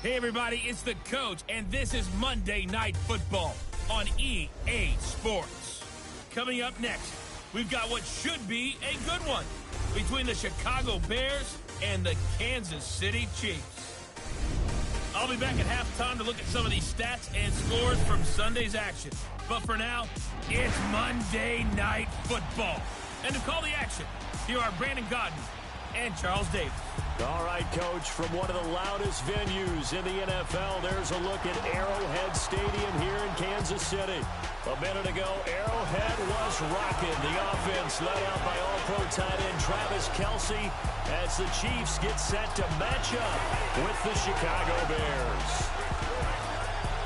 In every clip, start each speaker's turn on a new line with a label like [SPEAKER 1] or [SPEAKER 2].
[SPEAKER 1] Hey, everybody, it's the coach, and this is Monday Night Football on EA Sports. Coming up next, we've got what should be a good one between the Chicago Bears and the Kansas City Chiefs. I'll be back at halftime to look at some of these stats and scores from Sunday's action. But for now, it's Monday Night Football. And to call the action, here are Brandon Gaudin and Charles Davis.
[SPEAKER 2] All right, Coach, from one of the loudest venues in the NFL, there's a look at Arrowhead Stadium here in Kansas City. A minute ago, Arrowhead was rocking. The offense led out by All-Pro tight end Travis Kelce as the Chiefs get set to match up with the Chicago Bears.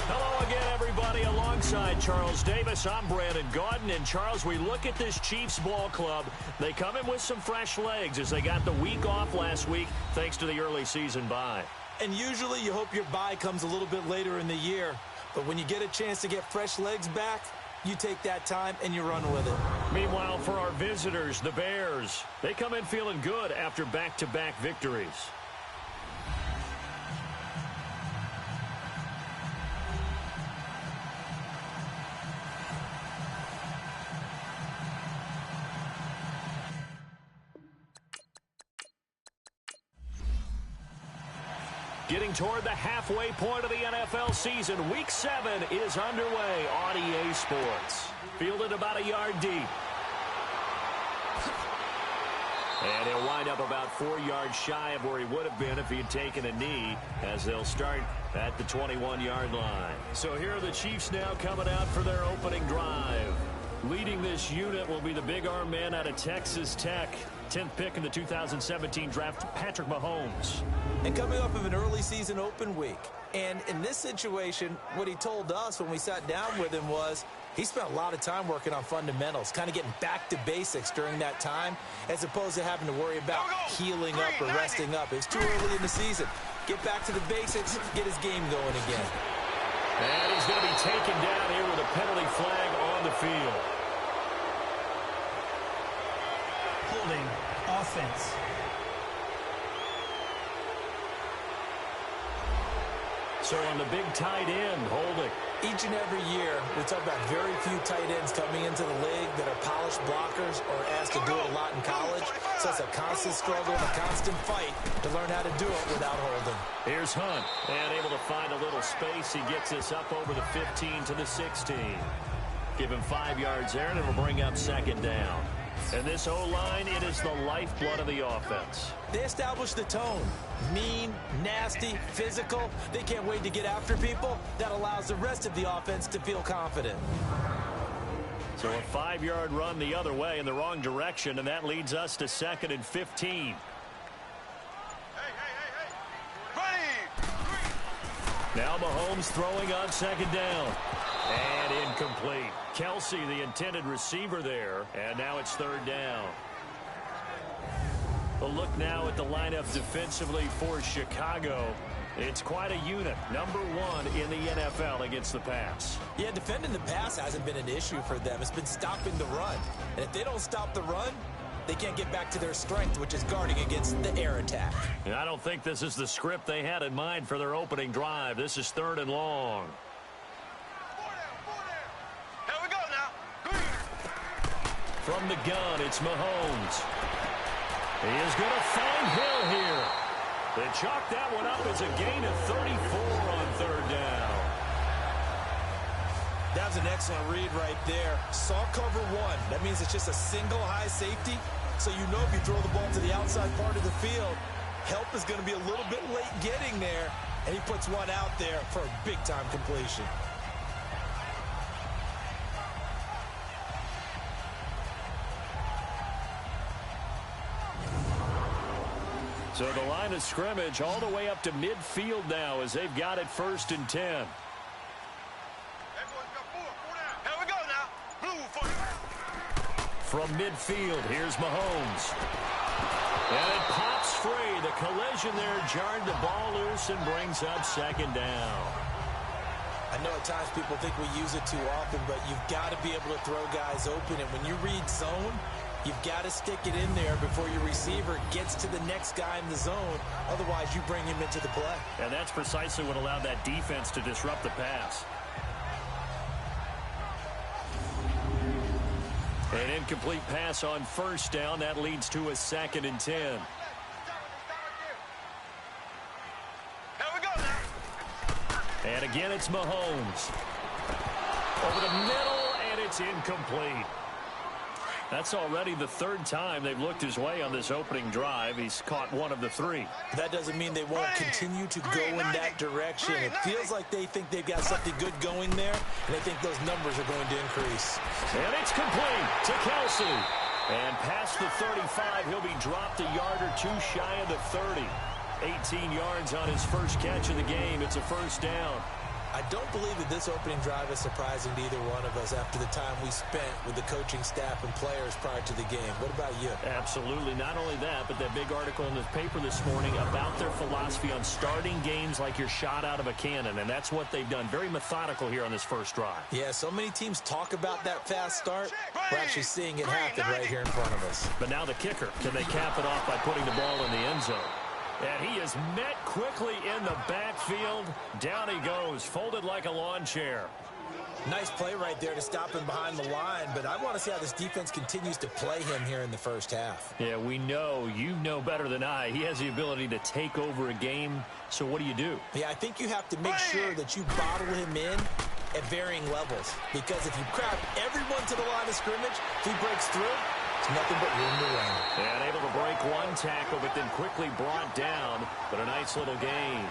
[SPEAKER 2] Hello again, everybody. Alongside Charles Davis, I'm Brandon Gaudin. And, Charles, we look at this Chiefs ball club. They come in with some fresh legs as they got the week off last week thanks to the early season bye.
[SPEAKER 3] And usually you hope your bye comes a little bit later in the year. But when you get a chance to get fresh legs back, you take that time and you run with it.
[SPEAKER 2] Meanwhile, for our visitors, the Bears, they come in feeling good after back-to-back victories. Getting toward the halfway point of the NFL season, Week 7 is underway on EA Sports. Fielded about a yard deep. And he'll wind up about 4 yards shy of where he would have been if he had taken a knee, as they'll start at the 21-yard line. So here are the Chiefs now coming out for their opening drive. Leading this unit will be the big arm man out of Texas Tech. 10th pick in the 2017 draft, Patrick Mahomes.
[SPEAKER 3] And coming off of an early season open week. And in this situation, what he told us when we sat down with him was he spent a lot of time working on fundamentals, kind of getting back to basics during that time, as opposed to having to worry about healing up or resting up. It's too early in the season. Get back to the basics, get his game going again.
[SPEAKER 2] And he's going to be taken down here with a penalty flag on the field.
[SPEAKER 4] Holding offense.
[SPEAKER 2] So on the big tight end, holding.
[SPEAKER 3] Each and every year, we talk about very few tight ends coming into the league that are polished blockers or asked to do a lot in college. So it's a constant struggle and a constant fight to learn how to do it without holding.
[SPEAKER 2] Here's Hunt, and able to find a little space. He gets us up over the 15 to the 16. Give him 5 yards there, and it'll bring up second down. And this O-line, it is the lifeblood of the offense.
[SPEAKER 3] They established the tone. Mean, nasty, physical. They can't wait to get after people. That allows the rest of the offense to feel confident.
[SPEAKER 2] So a 5-yard run the other way in the wrong direction, and that leads us to 2nd and 15. Now Mahomes throwing on second down. And incomplete. Kelce, the intended receiver there, and now it's third down. A look now at the lineup defensively for Chicago. It's quite a unit, number 1 in the NFL against the pass.
[SPEAKER 3] Yeah, defending the pass hasn't been an issue for them. It's been stopping the run. And if they don't stop the run, they can't get back to their strength, which is guarding against the air attack.
[SPEAKER 2] And I don't think this is the script they had in mind for their opening drive. This is 3rd and long. From the gun, it's Mahomes. He is going to find Hill here. They chalk that one up as a gain of 34 on 3rd down.
[SPEAKER 3] That was an excellent read right there. Saw cover 1. That means it's just a single high safety. So you know if you throw the ball to the outside part of the field, help is going to be a little bit late getting there. And he puts one out there for a big-time completion.
[SPEAKER 2] So the line of scrimmage all the way up to midfield now as they've got it 1st and 10. From midfield, here's Mahomes. And it pops free. The collision there jarred the ball loose and brings up second down.
[SPEAKER 3] I know at times people think we use it too often, but you've got to be able to throw guys open. And when you read zone, You've got to stick it in there before your receiver gets to the next guy in the zone. Otherwise, you bring him into the play.
[SPEAKER 2] And that's precisely what allowed that defense to disrupt the pass. An incomplete pass on first down. That leads to a 2nd and 10. And again, it's Mahomes. Over the middle, and it's incomplete. That's already the 3rd time they've looked his way on this opening drive. He's caught 1 of the 3.
[SPEAKER 3] That doesn't mean they won't continue to go in that direction. It feels like they think they've got something good going there, and they think those numbers are going to increase.
[SPEAKER 2] And it's complete to Kelsey. And past the 35, he'll be dropped a yard or 2 shy of the 30. 18 yards on his first catch of the game. It's a 1st down.
[SPEAKER 3] I don't believe that this opening drive is surprising to either one of us after the time we spent with the coaching staff and players prior to the game. What about you?
[SPEAKER 2] Absolutely. Not only that, but that big article in the paper this morning about their philosophy on starting games like you're shot out of a cannon, and that's what they've done. Very methodical here on this first drive.
[SPEAKER 3] Yeah, so many teams talk about that fast start. We're actually seeing it happen right here in front of us.
[SPEAKER 2] But now the kicker. Can they cap it off by putting the ball in the end zone? And he is met quickly in the backfield. Down he goes, folded like a lawn chair.
[SPEAKER 3] Nice play right there to stop him behind the line, but I want to see how this defense continues to play him here in the first half.
[SPEAKER 2] Yeah, we know. You know better than I. He has the ability to take over a game, so what do?
[SPEAKER 3] Yeah, I think you have to make sure that you bottle him in at varying levels, because if you crowd everyone to the line of scrimmage, if he breaks through, it's nothing but room to run.
[SPEAKER 2] And able to break 1 tackle, but then quickly brought down. But a nice little gain.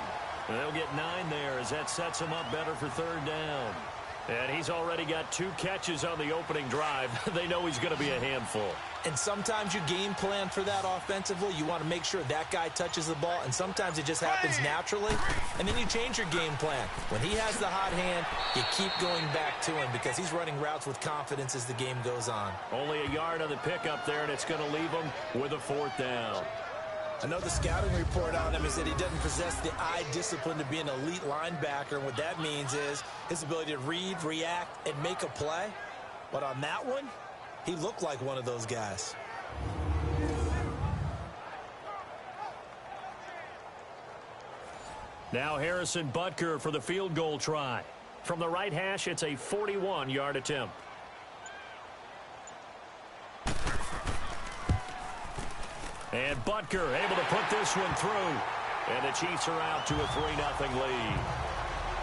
[SPEAKER 2] And they'll get 9 there as that sets him up better for 3rd down. And he's already got 2 catches on the opening drive. They know he's going to be a handful.
[SPEAKER 3] And sometimes you game plan for that offensively. You want to make sure that guy touches the ball, and sometimes it just happens naturally. And then you change your game plan. When he has the hot hand, you keep going back to him because he's running routes with confidence as the game goes on.
[SPEAKER 2] Only a yard on the pickup there, and it's going to leave him with a 4th down.
[SPEAKER 3] I know the scouting report on him is that he doesn't possess the eye discipline to be an elite linebacker, and what that means is his ability to read, react, and make a play. But on that one, he looked like one of those guys.
[SPEAKER 2] Now Harrison Butker for the field goal try. From the right hash, it's a 41-yard attempt. And Butker able to put this one through. And the Chiefs are out to a 3-0 lead.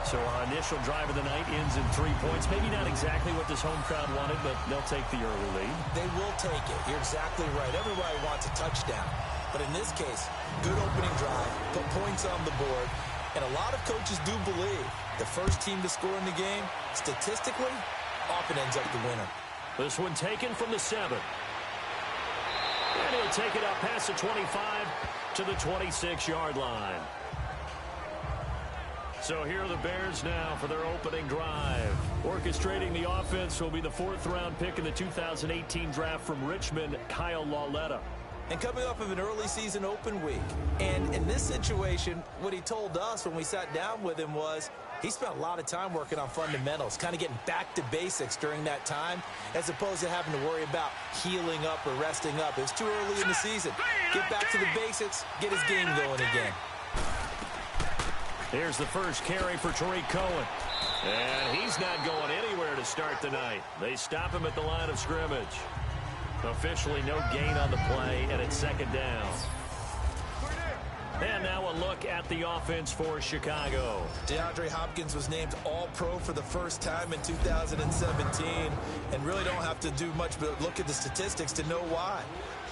[SPEAKER 2] So our initial drive of the night ends in 3 points. Maybe not exactly what this home crowd wanted, but they'll take the early lead.
[SPEAKER 3] They will take it. You're exactly right. Everybody wants a touchdown. But in this case, good opening drive, put points on the board. And a lot of coaches do believe the first team to score in the game, statistically, often ends up the winner.
[SPEAKER 2] This one taken from the 7. And he'll take it up past the 25 to the 26-yard line. So here are the Bears now for their opening drive. Orchestrating the offense will be the 4th-round pick in the 2018 draft from Richmond, Kyle Lauletta.
[SPEAKER 3] And coming off of an early season open week. And in this situation, what he told us when we sat down with him was he spent a lot of time working on fundamentals, kind of getting back to basics during that time, as opposed to having to worry about healing up or resting up. It's too early in the season. Get back to the basics, get his game going again.
[SPEAKER 2] Here's the first carry for Tariq Cohen. And he's not going anywhere to start the night. They stop him at the line of scrimmage. Officially no gain on the play, and it's 2nd down. And now a look at the offense for Chicago.
[SPEAKER 3] DeAndre Hopkins was named All-Pro for the first time in 2017, and really don't have to do much but look at the statistics to know why.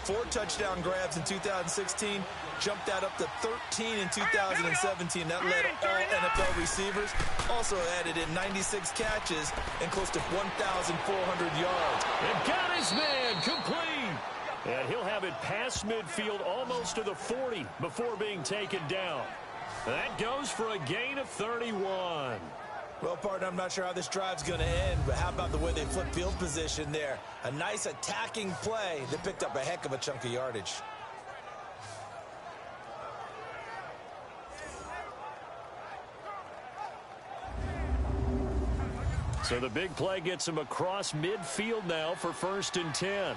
[SPEAKER 3] 4 touchdown grabs in 2016, jumped that up to 13 in 2017. That led all NFL receivers. Also added in 96 catches and close to 1,400 yards.
[SPEAKER 2] And got his man complete. And he'll have it past midfield almost to the 40 before being taken down. That goes for a gain of 31.
[SPEAKER 3] Well, partner, I'm not sure how this drive's going to end, but how about the way they flip field position there? A nice attacking play that picked up a heck of a chunk of yardage.
[SPEAKER 2] So the big play gets him across midfield now for 1st and 10.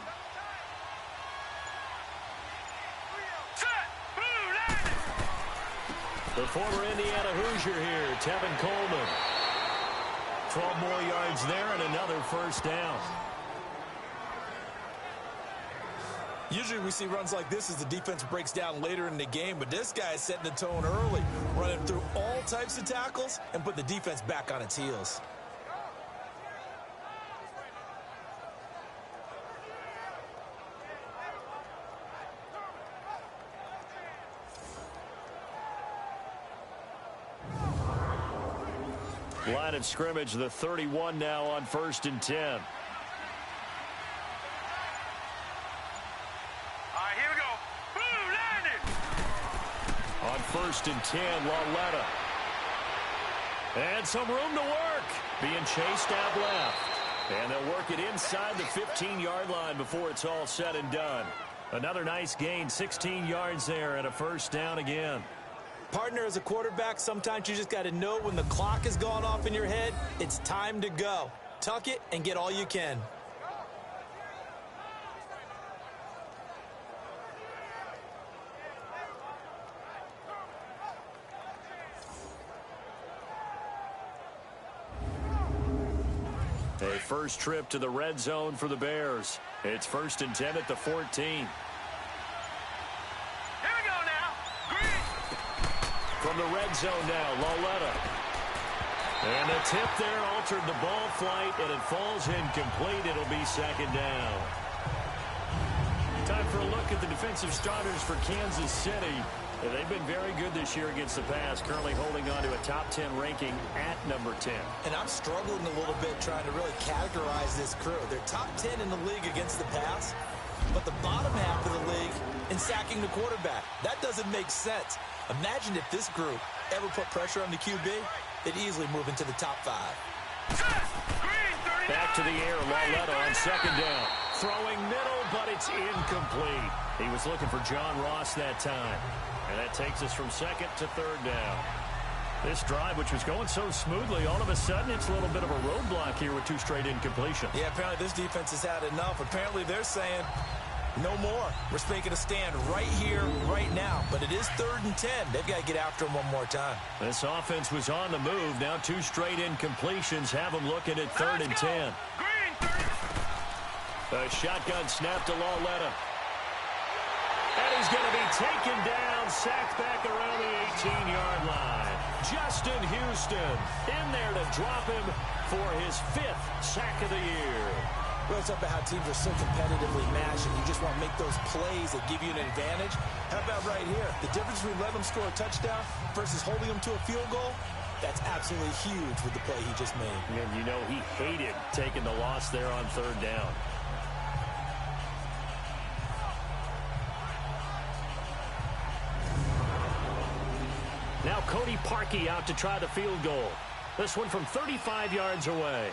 [SPEAKER 2] The former Indiana Hoosier here, Tevin Coleman. 12 more yards there and another first down.
[SPEAKER 3] Usually we see runs like this as the defense breaks down later in the game, but this guy is setting the tone early, running through all types of tackles and put the defense back on its heels.
[SPEAKER 2] Line of scrimmage, the 31 now on 1st and 10.
[SPEAKER 5] All right, here we go. Boom, landed.
[SPEAKER 2] On 1st and 10, Lauletta. And some room to work. Being chased out left. And they'll work it inside the 15-yard line before it's all said and done. Another nice gain, 16 yards there and a first down again.
[SPEAKER 3] Partner, as a quarterback, sometimes you just got to know when the clock has gone off in your head, it's time to go. Tuck it and get all you can.
[SPEAKER 2] A first trip to the red zone for the Bears. It's 1st and 10 at the 14. From the red zone now, Lauletta. And a tip there altered the ball flight, and it falls incomplete. It'll be second down. Time for a look at the defensive starters for Kansas City. They've been very good this year against the pass, currently holding on to a top 10 ranking at number 10.
[SPEAKER 3] And I'm struggling a little bit trying to really categorize this crew. They're top 10 in the league against the pass, but the bottom half of the league in sacking the quarterback. That doesn't make sense. Imagine if this group ever put pressure on the QB, they'd easily move into the top 5.
[SPEAKER 2] Back to the air, Lauletta on second down. Throwing middle, but it's incomplete. He was looking for John Ross that time. And that takes us from second to third down. This drive, which was going so smoothly, all of a sudden it's a little bit of a roadblock here with 2 straight incompletions.
[SPEAKER 3] Yeah, apparently this defense has had enough. Apparently they're saying, no more. We're making a stand right here, right now. But it is 3rd and 10. They've got to get after him one more time.
[SPEAKER 2] This offense was on the move. Now 2 straight incompletions have them looking at 3rd and 10. A shotgun snap to Lauletta. And he's going to be taken down, sacked back around the 18-yard line. Justin Houston in there to drop him for his 5th sack of the year.
[SPEAKER 3] Well, it's about how teams are so competitively matched, and you just want to make those plays that give you an advantage. How about right here? The difference between letting them score a touchdown versus holding them to a field goal, that's absolutely huge with the play he just made.
[SPEAKER 2] And you know he hated taking the loss there on 3rd down. Now Cody Parkey out to try the field goal. This one from 35 yards away.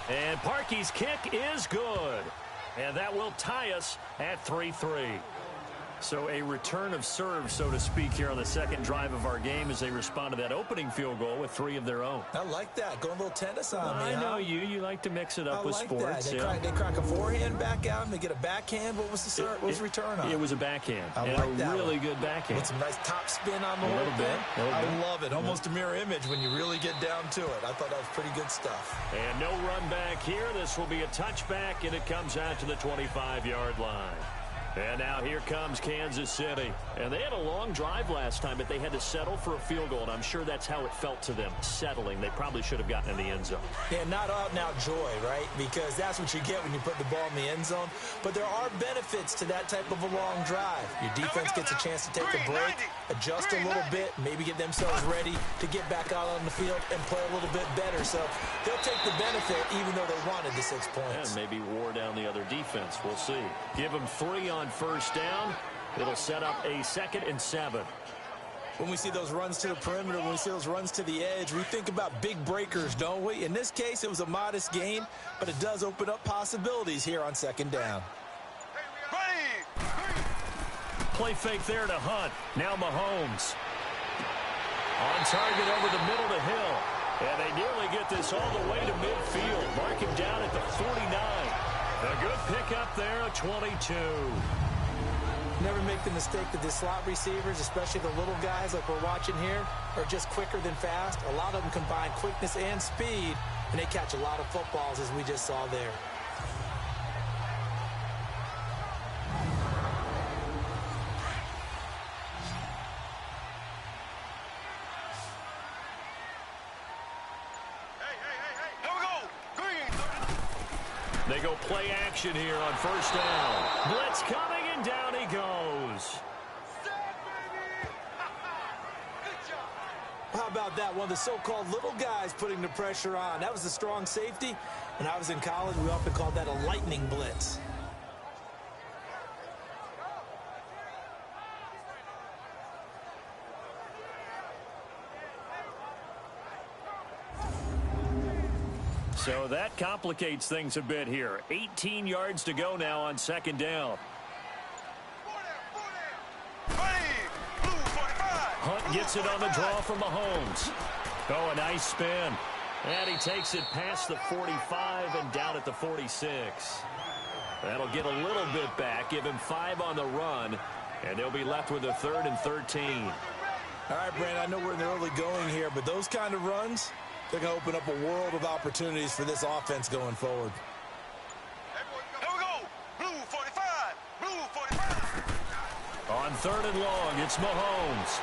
[SPEAKER 2] And Parkey's kick is good. And that will tie us at 3-3. So a return of serve, so to speak, here on the second drive of our game as they respond to that opening field goal with 3 of their own.
[SPEAKER 3] I like that. Going a little tennis on me.
[SPEAKER 2] I know you like to mix it up with sports.
[SPEAKER 3] They crack a forehand back out and they get a backhand. What was the return on?
[SPEAKER 2] It was a backhand.
[SPEAKER 3] I like that
[SPEAKER 2] really good backhand.
[SPEAKER 3] With some nice top spin on the whole thing. I love it. Almost a mirror image when you really get down to it. I thought that was pretty good stuff.
[SPEAKER 2] And no run back here. This will be a touchback, and it comes out to the 25-yard line. And now here comes Kansas City. And they had a long drive last time, but they had to settle for a field goal, and I'm sure that's how it felt to them, settling. They probably should have gotten in the end zone.
[SPEAKER 3] Yeah, not out-and-out joy, right? Because that's what you get when you put the ball in the end zone. But there are benefits to that type of a long drive. Your defense gets a chance to take a break, adjust a little bit, maybe get themselves ready to get back out on the field and play a little bit better. So they'll take the benefit even though they wanted the 6 points.
[SPEAKER 2] And maybe wore down the other defense. We'll see. Give them 3 on first down. It'll set up a 2nd and 7.
[SPEAKER 3] When we see those runs to the perimeter, when we see those runs to the edge, we think about big breakers, don't we? In this case, it was a modest gain, but it does open up possibilities here on 2nd down.
[SPEAKER 2] Play fake there to Hunt. Now Mahomes. On target over the middle to Hill. And they nearly get this all the way to midfield. Mark him down at the 49. A good pickup there, a 22.
[SPEAKER 3] Never make the mistake that the slot receivers, especially the little guys like we're watching here, are just quicker than fast. A lot of them combine quickness and speed, and they catch a lot of footballs, as we just saw there.
[SPEAKER 2] They go play action here on first down. Blitz coming, and down he goes.
[SPEAKER 3] How about that? One of the so-called little guys putting the pressure on. That was a strong safety. When I was in college, we often called that a lightning blitz.
[SPEAKER 2] So that complicates things a bit here. 18 yards to go now on second down. Hunt gets it on the draw from Mahomes. Oh, a nice spin. And he takes it past the 45 and down at the 46. That'll get a little bit back, give him 5 on the run, and they'll be left with a 3rd and 13.
[SPEAKER 3] All right, Brandon, I know we're in the early going here, but those kind of runs, they're going to open up a world of opportunities for this offense going forward.
[SPEAKER 5] Here we go. Blue 45. Blue 45.
[SPEAKER 2] On 3rd and long, it's Mahomes.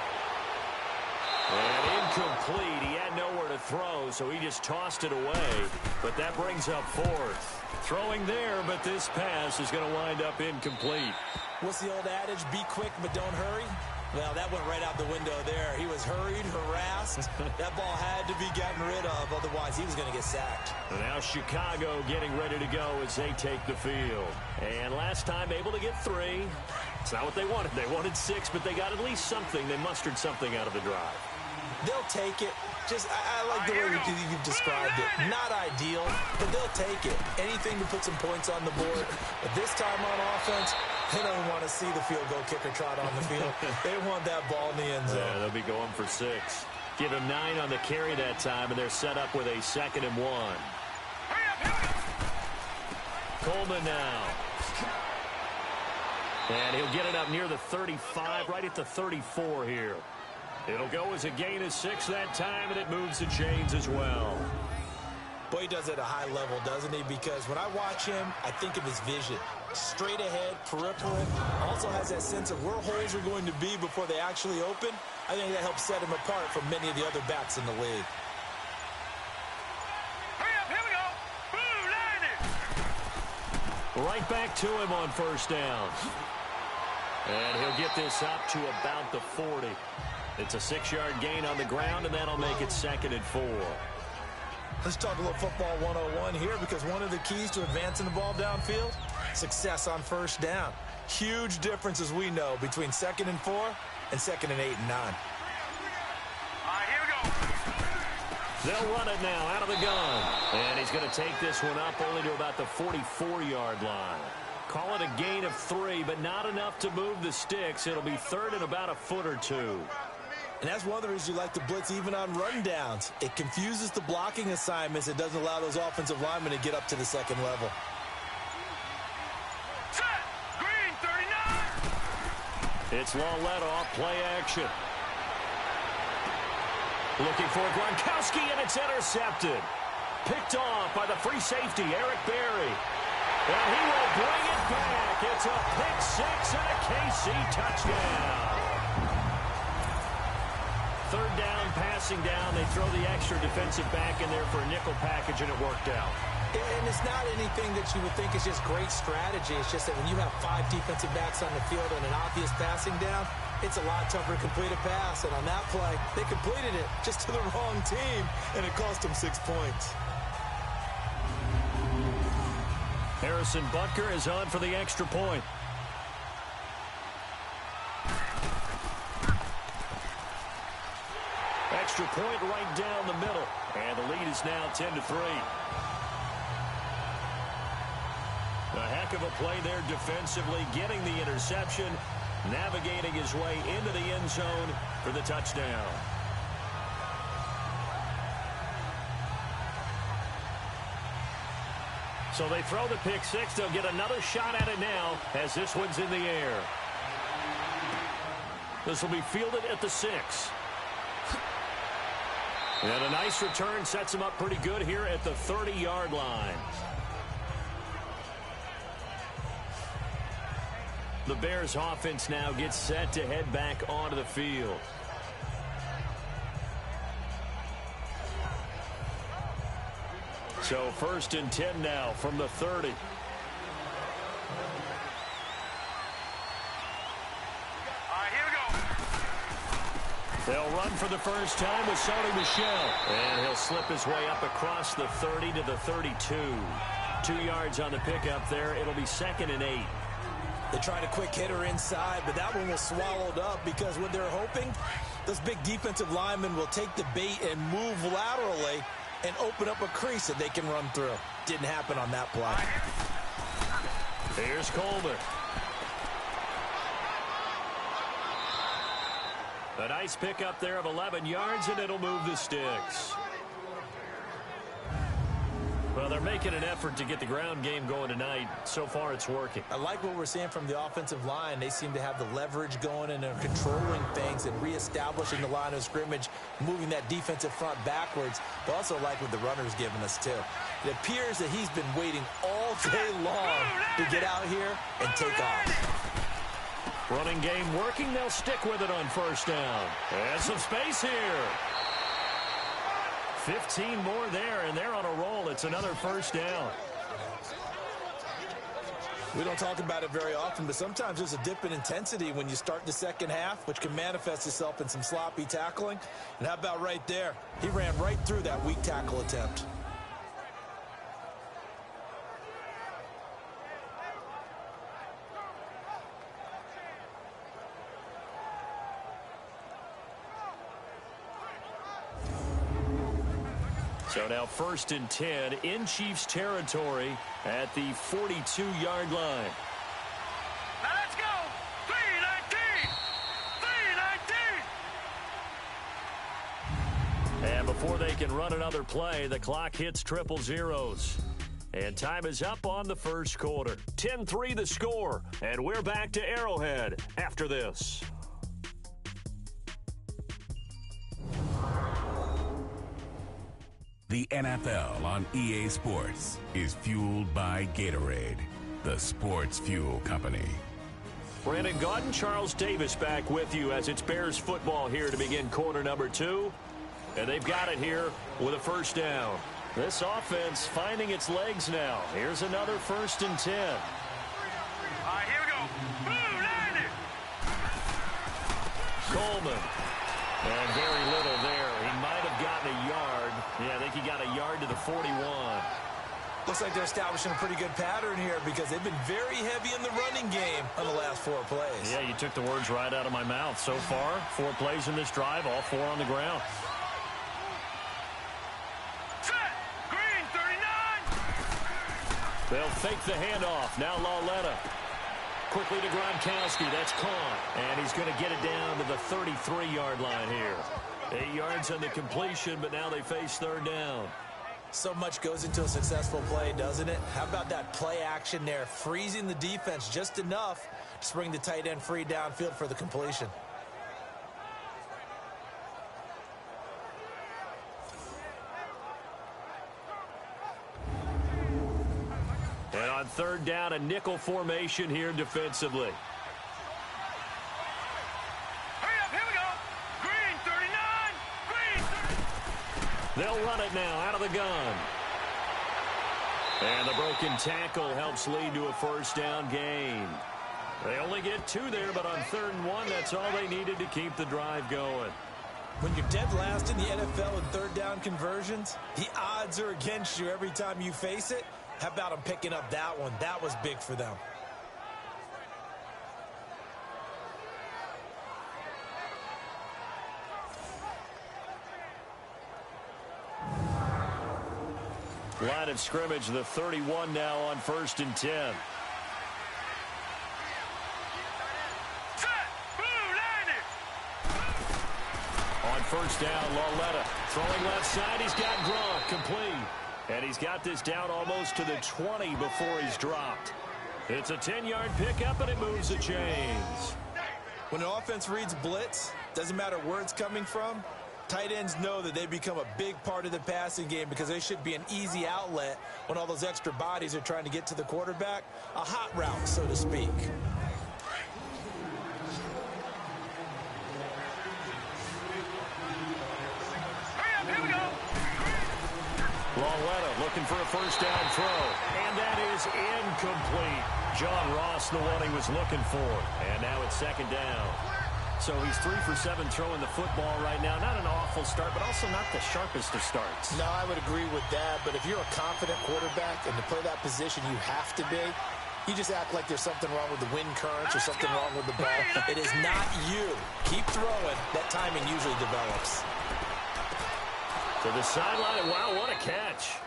[SPEAKER 2] And incomplete. He had nowhere to throw, so he just tossed it away. But that brings up 4th. Throwing there, but this pass is going to wind up incomplete.
[SPEAKER 3] What's the old adage? Be quick, but don't hurry. Well, that went right out the window there. He was hurried, harassed. That ball had to be gotten rid of, otherwise he was going to get sacked.
[SPEAKER 2] And now Chicago getting ready to go as they take the field. And last time able to get 3. It's not what they wanted. They wanted 6, but they got at least something. They mustered something out of the drive.
[SPEAKER 3] They'll take it. I like the way you've described it. Not ideal, but they'll take it. Anything to put some points on the board. But this time on offense, they don't want to see the field goal kicker trot on the field. They want that ball in the end zone.
[SPEAKER 2] Yeah, they'll be going for 6. Give him 9 on the carry that time, and they're set up with a 2nd and 1. Coleman now. And he'll get it up near the 35, right at the 34 here. It'll go as a gain of 6 that time, and it moves the chains as well.
[SPEAKER 3] Boy, he does it at a high level, doesn't he? Because when I watch him, I think of his vision. Straight ahead, peripheral. Also has that sense of where holes are going to be before they actually open. I think that helps set him apart from many of the other backs in the league.
[SPEAKER 5] Here we go. Blue line it.
[SPEAKER 2] Right back to him on first down. And he'll get this up to about the 40. It's a 6-yard gain on the ground, and that'll make it 2nd and 4.
[SPEAKER 3] Let's talk a little football 101 here, because one of the keys to advancing the ball downfield, success on first down. Huge difference, as we know, between 2nd and 4 and 2nd and 8 and 9.
[SPEAKER 5] All right, here we go.
[SPEAKER 2] They'll run it now out of the gun. And he's going to take this one up only to about the 44-yard line. Call it a gain of 3, but not enough to move the sticks. It'll be 3rd and about a foot or 2.
[SPEAKER 3] And that's one of the reasons you like to blitz even on rundowns. It confuses the blocking assignments. It doesn't allow those offensive linemen to get up to the second level.
[SPEAKER 5] Set. Green 39.
[SPEAKER 2] It's Lauletta off play action. Looking for Gronkowski, and it's intercepted. Picked off by the free safety, Eric Berry. And he will bring it back. It's a pick 6 and a KC touchdown. 3rd down, passing down. They throw the extra defensive back in there for a nickel package, and it worked out.
[SPEAKER 3] And it's not anything that you would think is just great strategy. It's just that when you have 5 defensive backs on the field and an obvious passing down, it's a lot tougher to complete a pass. And on that play, they completed it just to the wrong team, and it cost them 6 points.
[SPEAKER 2] Harrison Butker is on for the extra point. Extra point right down the middle. And the lead is now 10-3. A heck of a play there defensively, getting the interception, navigating his way into the end zone for the touchdown. So they throw the pick six. They'll get another shot at it now as this one's in the air. This will be fielded at the 6. And a nice return sets him up pretty good here at the 30-yard line. The Bears offense now gets set to head back onto the field. So 1st and 10 now from the 30. They'll run for the first time with Sony Michel. And he'll slip his way up across the 30 to the 32. 2 yards on the pickup there. It'll be 2nd and 8.
[SPEAKER 3] They tried a quick hitter inside, but that one was swallowed up because what they're hoping, those big defensive linemen will take the bait and move laterally and open up a crease that they can run through. Didn't happen on that play.
[SPEAKER 2] Here's Coleman. A nice pickup there of 11 yards, and it'll move the sticks. Well, they're making an effort to get the ground game going tonight. So far, it's working.
[SPEAKER 3] I like what we're seeing from the offensive line. They seem to have the leverage going and they're controlling things and reestablishing the line of scrimmage, moving that defensive front backwards. But also like what the runner's giving us, too. It appears that he's been waiting all day long to get out here and take off.
[SPEAKER 2] Running game working. They'll stick with it on 1st down. And some space here. 15 more there, and they're on a roll. It's another 1st down.
[SPEAKER 3] We don't talk about it very often, but sometimes there's a dip in intensity when you start the second half, which can manifest itself in some sloppy tackling. And how about right there? He ran right through that weak tackle attempt.
[SPEAKER 2] So now 1st and 10 in Chiefs territory at the 42-yard line.
[SPEAKER 5] Now let's go. 3-19. 3-19.
[SPEAKER 2] And before they can run another play, the clock hits triple zeros. And time is up on the 1st quarter. 10-3 the score. And we're back to Arrowhead after this.
[SPEAKER 6] The NFL on EA Sports is fueled by Gatorade, the sports fuel company.
[SPEAKER 2] Brandon Gaudin, Charles Davis back with you as it's Bears football here to begin quarter number 2. And they've got it here with a 1st down. This offense finding its legs now. Here's another 1st and 10.
[SPEAKER 5] All right, here we go. Blue, land it.
[SPEAKER 2] Coleman. And very little there. He might have gotten a yard. Yeah, I think he got a yard to the 41.
[SPEAKER 3] Looks like they're establishing a pretty good pattern here because they've been very heavy in the running game on the last 4 plays.
[SPEAKER 2] Yeah, you took the words right out of my mouth. So far, 4 plays in this drive, all 4 on the ground.
[SPEAKER 5] Set. Green, 39.
[SPEAKER 2] They'll fake the handoff. Now Lauletta. Quickly to Gronkowski. That's caught. And he's going to get it down to the 33-yard line here. 8 yards on the completion, but now they face 3rd down.
[SPEAKER 3] So much goes into a successful play, doesn't it? How about that play action there? Freezing the defense just enough to bring the tight end free downfield for the completion.
[SPEAKER 2] And on 3rd down, a nickel formation here defensively.
[SPEAKER 5] Hurry up, here we go. Green, 39. Green, 30.
[SPEAKER 2] They'll run it now out of the gun. And the broken tackle helps lead to a 1st down gain. They only get 2 there, but on 3rd and 1, that's all they needed to keep the drive going.
[SPEAKER 3] When you're dead last in the NFL in 3rd down conversions, the odds are against you every time you face it. How about them picking up that one? That was big for them.
[SPEAKER 2] Line of scrimmage, the 31 now on 1st and 10.
[SPEAKER 5] Set. Blue, land it.
[SPEAKER 2] On 1st down, Lauletta throwing left side. He's got Gronk complete. And he's got this down almost to the 20 before he's dropped. It's a 10-yard pickup, and it moves the chains.
[SPEAKER 3] When an offense reads blitz, doesn't matter where it's coming from, tight ends know that they become a big part of the passing game because they should be an easy outlet when all those extra bodies are trying to get to the quarterback. A hot route, so to speak.
[SPEAKER 5] Here we go.
[SPEAKER 2] Lauletta looking for a first down throw. And that is incomplete. John Ross, the one he was looking for. And now it's second down. So he's 3 for 7 throwing the football right now. Not an awful start, but also not the sharpest of starts.
[SPEAKER 3] No, I would agree with that. But if you're a confident quarterback and to play that position you have to be, you just act like there's something wrong with the wind currents or something wrong with the ball. It is not you. Keep throwing. That timing usually develops.
[SPEAKER 2] To the sideline. Wow, what a catch.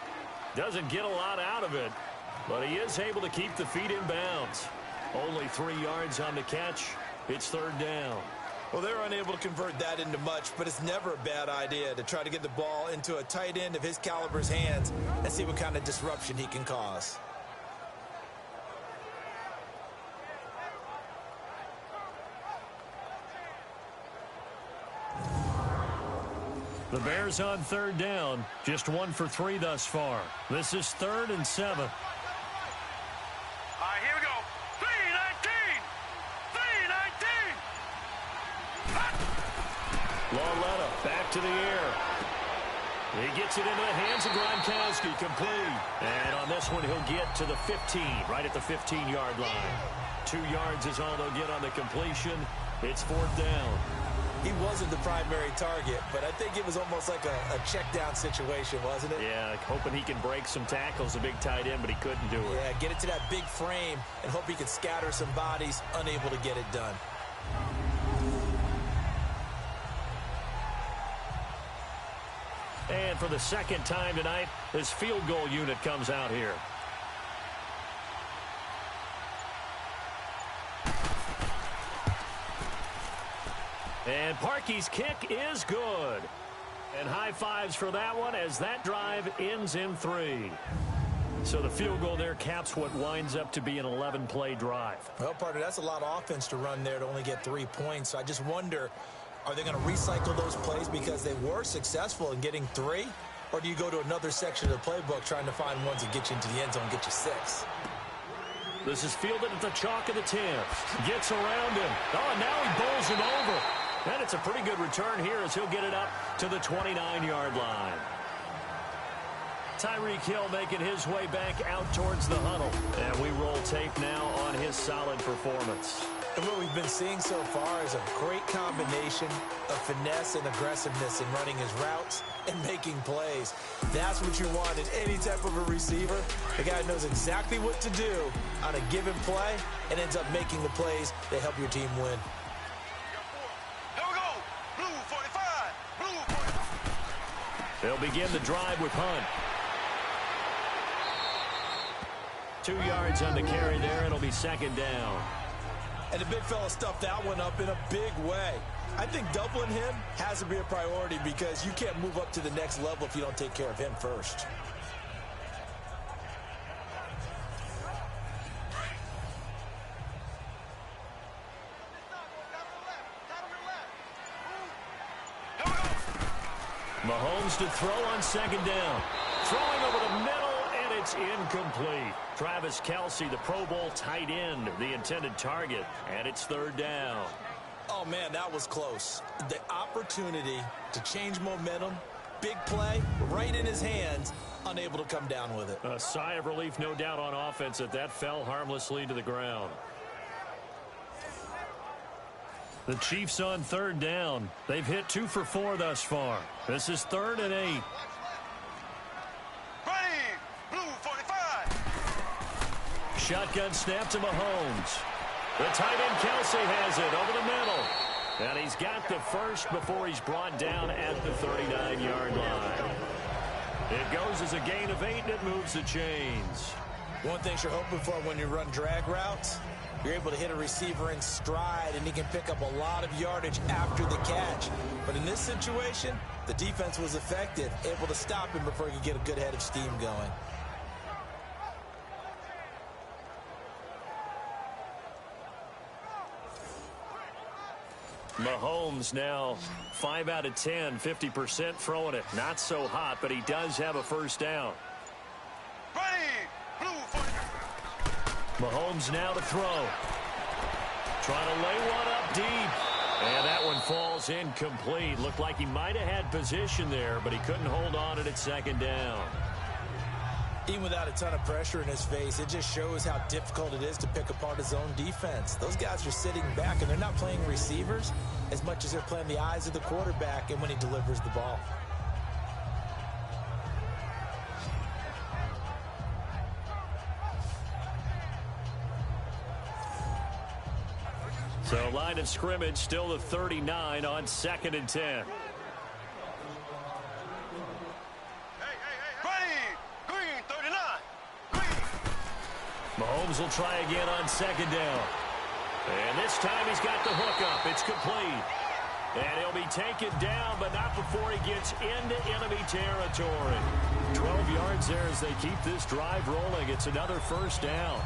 [SPEAKER 2] Doesn't get a lot out of it, but he is able to keep the feet in bounds. Only 3 yards on the catch. It's third down.
[SPEAKER 3] Well, they're unable to convert that into much, but it's never a bad idea to try to get the ball into a tight end of his caliber's hands and see what kind of disruption he can cause.
[SPEAKER 2] The Bears on third down, just 1 for 3 thus far. This is 3rd and 7.
[SPEAKER 5] All right, here we go. 3-19. 3-19.
[SPEAKER 2] Lauletta back to the air. He gets it into the hands of Gronkowski, complete. And on this one, he'll get to the 15, right at the 15-yard line. 2 yards is all they'll get on the completion. It's 4th down.
[SPEAKER 3] He wasn't the primary target, but I think it was almost like a check-down situation, wasn't it?
[SPEAKER 2] Yeah, hoping he can break some tackles, a big tight end, but he couldn't do it.
[SPEAKER 3] Yeah, get it to that big frame and hope he can scatter some bodies, unable to get it done.
[SPEAKER 2] And for the second time tonight, this field goal unit comes out here. And Parkey's kick is good. And high fives for that one as that drive ends in 3. So the field goal there caps what winds up to be an 11-play drive.
[SPEAKER 3] Well, partner, that's a lot of offense to run there to only get 3 points. So I just wonder, are they going to recycle those plays because they were successful in getting 3? Or do you go to another section of the playbook trying to find ones that get you into the end zone and get you 6?
[SPEAKER 2] This is fielded at the chalk of the 10. Gets around him. Oh, and now he bowls him over. And it's a pretty good return here as he'll get it up to the 29-yard line. Tyreek Hill making his way back out towards the huddle. And we roll tape now on his solid performance.
[SPEAKER 3] And what we've been seeing so far is a great combination of finesse and aggressiveness in running his routes and making plays. That's what you want in any type of a receiver. The guy knows exactly what to do on a given play and ends up making the plays that help your team win.
[SPEAKER 5] Here we go. Blue 45. Blue 45.
[SPEAKER 2] They'll begin the drive with Hunt. 2 yards on the carry there. It'll be second down.
[SPEAKER 3] And the big fella stuffed that one up in a big way. I think doubling him has to be a priority because you can't move up to the next level if you don't take care of him first.
[SPEAKER 2] Mahomes to throw on second down. Throwing over the middle, and it's incomplete. Travis Kelce, the Pro Bowl tight end, the intended target, and it's third down.
[SPEAKER 3] Oh, man, that was close. The opportunity to change momentum, big play, right in his hands, unable to come down with it.
[SPEAKER 2] A sigh of relief, no doubt, on offense that fell harmlessly to the ground. The Chiefs on third down. They've hit 2 for 4 thus far. This is 3rd and 8.
[SPEAKER 5] Ready. Blue 45.
[SPEAKER 2] Shotgun snap to Mahomes. The tight end Kelce has it over the middle. And he's got the first before he's brought down at the 39-yard line. It goes as a gain of 8, and it moves the chains.
[SPEAKER 3] One thing you're hoping for when you run drag routes, you're able to hit a receiver in stride, and he can pick up a lot of yardage after the catch. But in this situation, The defense was effective, able to stop him before he could get a good head of steam going.
[SPEAKER 2] Mahomes now 5 out of 10, 50% throwing it. Not so hot, but he does have a first down. Mahomes now to throw. Trying to lay one up deep. And that one falls incomplete. Looked like he might have had position there, but he couldn't hold on at second down.
[SPEAKER 3] Even without a ton of pressure in his face, it just shows how difficult it is to pick apart his own defense. Those guys are sitting back, and they're not playing receivers as much as they're playing the eyes of the quarterback and when he delivers the ball.
[SPEAKER 2] So line of scrimmage still the 39 on 2nd and 10. Mahomes will try again on 2nd down. And this time he's got the hook up. It's complete. And he'll be taken down, but not before he gets into enemy territory. 12 yards there as they keep this drive rolling. It's another first down.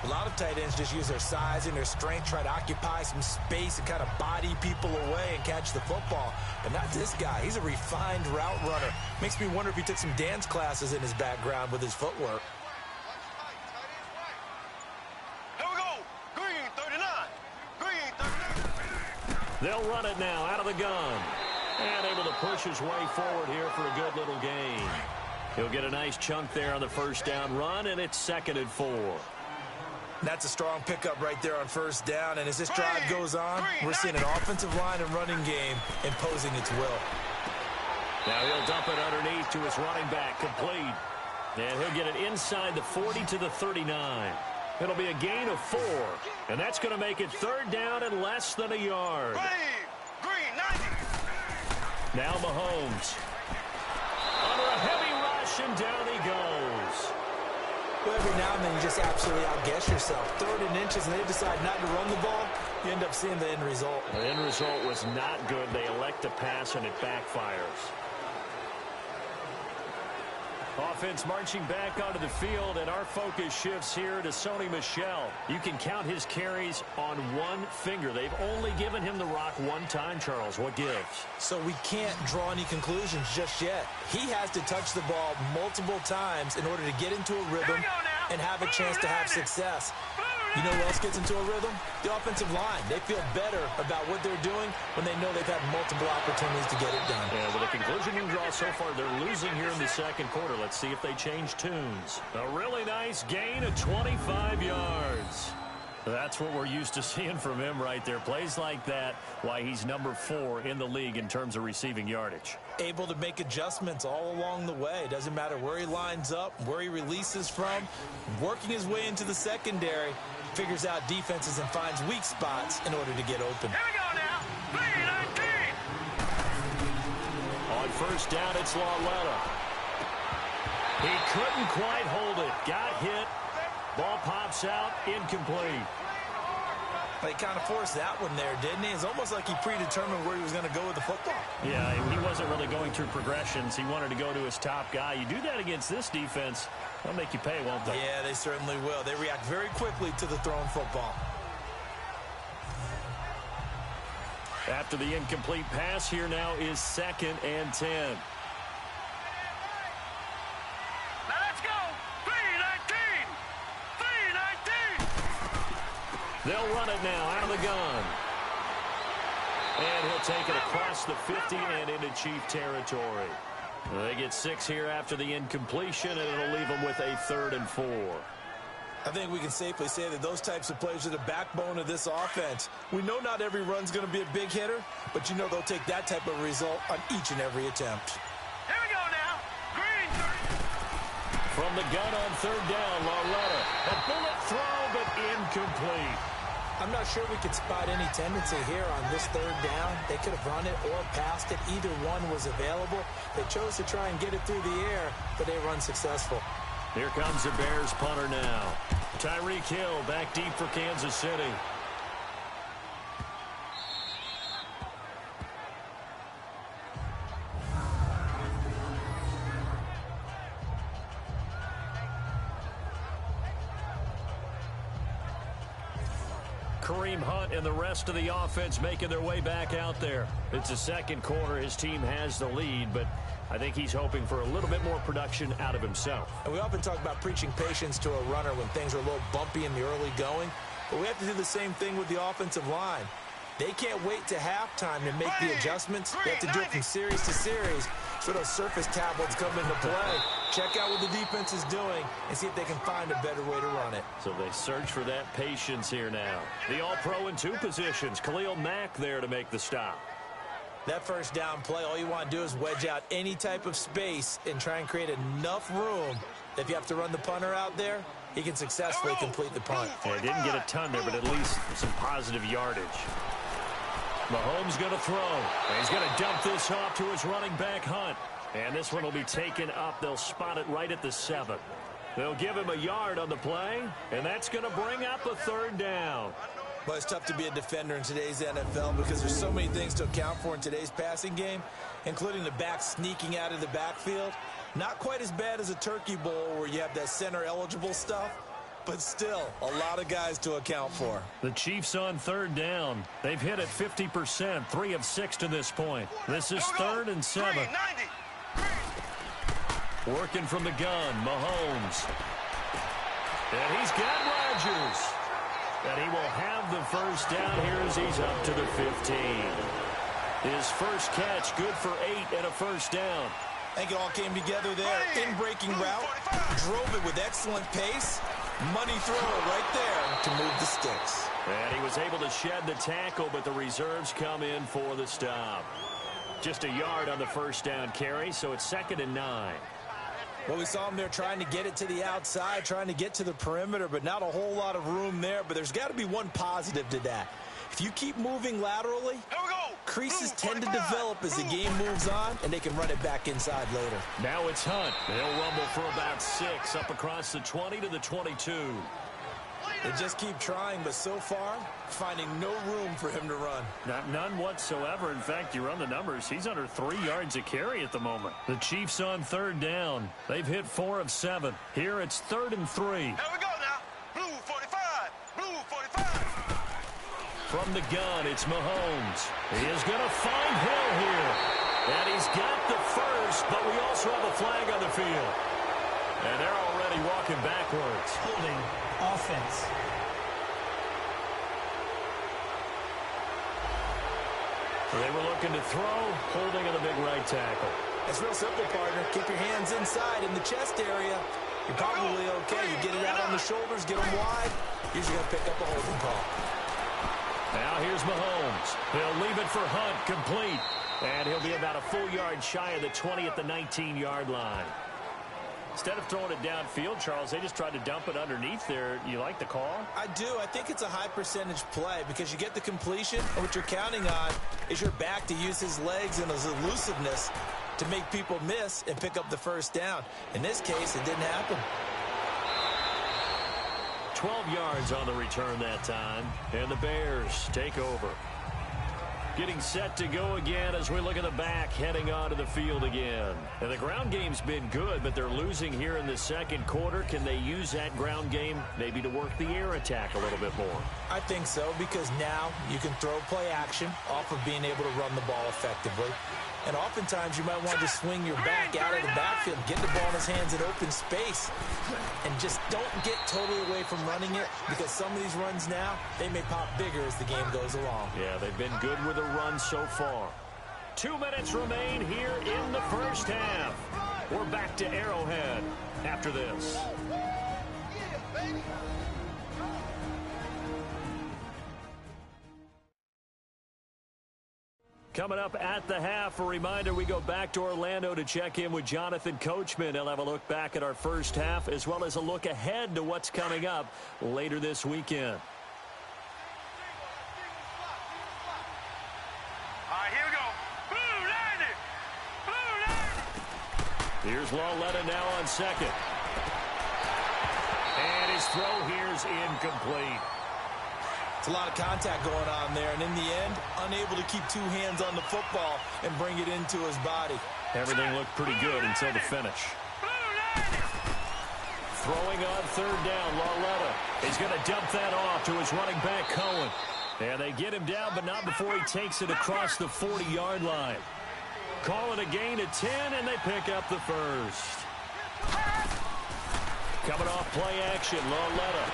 [SPEAKER 3] A lot of tight ends just use their size and their strength, try to occupy some space and kind of body people away and catch the football. But not this guy. He's a refined route runner. Makes me wonder if he took some dance classes in his background with his footwork.
[SPEAKER 2] They'll run it now out of the gun. And able to push his way forward here for a good little gain. He'll get a nice chunk there on the first down run, and it's 2nd and 4.
[SPEAKER 3] That's a strong pickup right there on first down. And as this drive goes on, we're seeing an offensive line and running game imposing its will.
[SPEAKER 2] Now he'll dump it underneath to his running back, complete. And he'll get it inside the 40 to the 39. It'll be a gain of 4, and that's going to make it 3rd down and less than a yard. Now Mahomes. Under a heavy rush, and down he goes.
[SPEAKER 3] Well, every now and then you just absolutely outguess yourself. 3rd and inches, and they decide not to run the ball. You end up seeing the end result.
[SPEAKER 2] The end result was not good. They elect to pass, and it backfires. Offense marching back onto the field, and our focus shifts here to Sony Michel. You can count his carries on one finger. They've only given him the rock one time, Charles. What gives?
[SPEAKER 3] So we can't draw any conclusions just yet. He has to touch the ball multiple times in order to get into a rhythm and have a chance to have success. You know who else gets into a rhythm? The offensive line. They feel better about what they're doing when they know they've had multiple opportunities to get it done.
[SPEAKER 2] Yeah, with a conclusion you draw so far, they're losing here in the 2nd quarter. Let's see if they change tunes. A really nice gain of 25 yards. That's what we're used to seeing from him right there. Plays like that, why he's number 4 in the league in terms of receiving yardage.
[SPEAKER 3] Able to make adjustments all along the way. Doesn't matter where he lines up, where he releases from. Working his way into the secondary, figures out defenses and finds weak spots in order to get open.
[SPEAKER 5] Here we go now. 3-19.
[SPEAKER 2] On first down, it's Lauletta. He couldn't quite hold it. Got hit. Ball pops out. Incomplete.
[SPEAKER 3] He kind of forced that one there, didn't he? It's almost like he predetermined where he was going to go with the football.
[SPEAKER 2] Yeah, he wasn't really going through progressions. He wanted to go to his top guy. You do that against this defense, they'll make you pay, won't they?
[SPEAKER 3] Yeah, they certainly will. They react very quickly to the thrown football.
[SPEAKER 2] After the incomplete pass, here now is 2nd and 10. They'll run it now out of the gun. And he'll take it across the 50 and into Chief territory. They get 6 here after the incompletion, and it'll leave them with a 3rd and 4.
[SPEAKER 3] I think we can safely say that those types of plays are the backbone of this offense. We know not every run's going to be a big hitter, but you know they'll take that type of result on each and every attempt.
[SPEAKER 5] Here we go now. Green.
[SPEAKER 2] From the gun on 3rd down, Lauletta. A bullet throw, but incomplete.
[SPEAKER 3] I'm not sure we could spot any tendency here on this 3rd down. They could have run it or passed it. Either one was available. They chose to try and get it through the air, but they run successful.
[SPEAKER 2] Here comes the Bears punter now. Tyreek Hill back deep for Kansas City. Kareem Hunt and the rest of the offense making their way back out there. It's the second quarter. His team has the lead, but I think he's hoping for a little bit more production out of himself.
[SPEAKER 3] And we often talk about preaching patience to a runner when things are a little bumpy in the early going, but we have to do the same thing with the offensive line. They can't wait to halftime to make the adjustments. They have to do it from series to series so those surface tablets come into play. Check out what the defense is doing and see if they can find a better way to run it.
[SPEAKER 2] So they search for that patience here now. The All-Pro in two positions. Khalil Mack there to make the stop.
[SPEAKER 3] That first down play, all you want to do is wedge out any type of space and try and create enough room that if you have to run the punter out there, he can successfully complete the punt.
[SPEAKER 2] Yeah, didn't get a ton there, but at least some positive yardage. Mahomes going to throw. And he's going to dump this off to his running back, Hunt. And this one will be taken up. They'll spot it right at the 7. They'll give him a yard on the play, and that's going to bring up a third down.
[SPEAKER 3] Well, it's tough to be a defender in today's NFL because there's so many things to account for in today's passing game, including the back sneaking out of the backfield. Not quite as bad as a turkey bowl where you have that center-eligible stuff, but still a lot of guys to account for.
[SPEAKER 2] The Chiefs on third down. They've hit it 50%, 3 of 6 to this point. This is 3rd and 7. Working from the gun, Mahomes. And he's got Rodgers. And he will have the first down here as he's up to the 15. His first catch, good for 8 and a first down.
[SPEAKER 3] I think it all came together there. In-breaking route, drove it with excellent pace. Money throw right there to move the sticks.
[SPEAKER 2] And he was able to shed the tackle, but the reserves come in for the stop. Just a yard on the first down carry, so it's 2nd and 9.
[SPEAKER 3] Well, we saw him there trying to get it to the outside, trying to get to the perimeter, but not a whole lot of room there. But there's got to be one positive to that. If you keep moving laterally, creases tend to develop as the game moves on, and they can run it back inside later.
[SPEAKER 2] Now it's Hunt. They'll rumble for about 6 up across the 20 to the 22.
[SPEAKER 3] They just keep trying, but so far, finding no room for him to run.
[SPEAKER 2] None whatsoever. In fact, you run the numbers. He's under 3 yards a carry at the moment. The Chiefs on third down. They've hit 4 of 7. Here it's 3rd and 3.
[SPEAKER 5] Here we go now. Blue 45. Blue 45.
[SPEAKER 2] From the gun, it's Mahomes. He is going to find Hill here. And he's got the first, but we also have a flag on the field. And they're already walking backwards.
[SPEAKER 4] Holding offense.
[SPEAKER 2] They were looking to throw, holding on the big right tackle.
[SPEAKER 3] It's real simple, partner. Keep your hands inside in the chest area. You're probably okay. You get it out on the shoulders, get them wide. Usually going to pick up a holding call.
[SPEAKER 2] Now here's Mahomes. He'll leave it for Hunt, complete. And he'll be about a full yard shy of the 20 at the 19-yard line. Instead of throwing it downfield, Charles, they just tried to dump it underneath there. You like the call?
[SPEAKER 3] I do. I think it's a high-percentage play because you get the completion, and what you're counting on is your back to use his legs and his elusiveness to make people miss and pick up the first down. In this case, it didn't happen.
[SPEAKER 2] 12 yards on the return that time, and the Bears take over. Getting set to go again as we look at the back, heading onto the field again. And the ground game's been good, but they're losing here in the second quarter. Can they use that ground game maybe to work the air attack a little bit more?
[SPEAKER 3] I think so, because now you can throw play action off of being able to run the ball effectively. And oftentimes you might want to swing your back out of the backfield, get the ball in his hands in open space, and just don't get totally away from running it, because some of these runs now, they may pop bigger as the game goes along.
[SPEAKER 2] Yeah, they've been good with a run so far. 2 minutes remain here in the first half. We're back to Arrowhead after this. Coming up at the half, a reminder, we go back to Orlando to check in with Jonathan Coachman. He'll have a look back at our first half as well as a look ahead to what's coming up later this weekend.
[SPEAKER 5] All right, here we go. Blue 90. Blue 90.
[SPEAKER 2] Here's Lauletta now on second. And his throw here's incomplete.
[SPEAKER 3] It's a lot of contact going on there, and in the end, unable to keep 2 hands on the football and bring it into his body.
[SPEAKER 2] Everything looked pretty good until the finish. Throwing on third down, Lauletta. He's going to dump that off to his running back, Cohen. And they get him down, but not before he takes it across the 40-yard line. Call it a gain of 10, and they pick up the first. Coming off play action, Lauletta.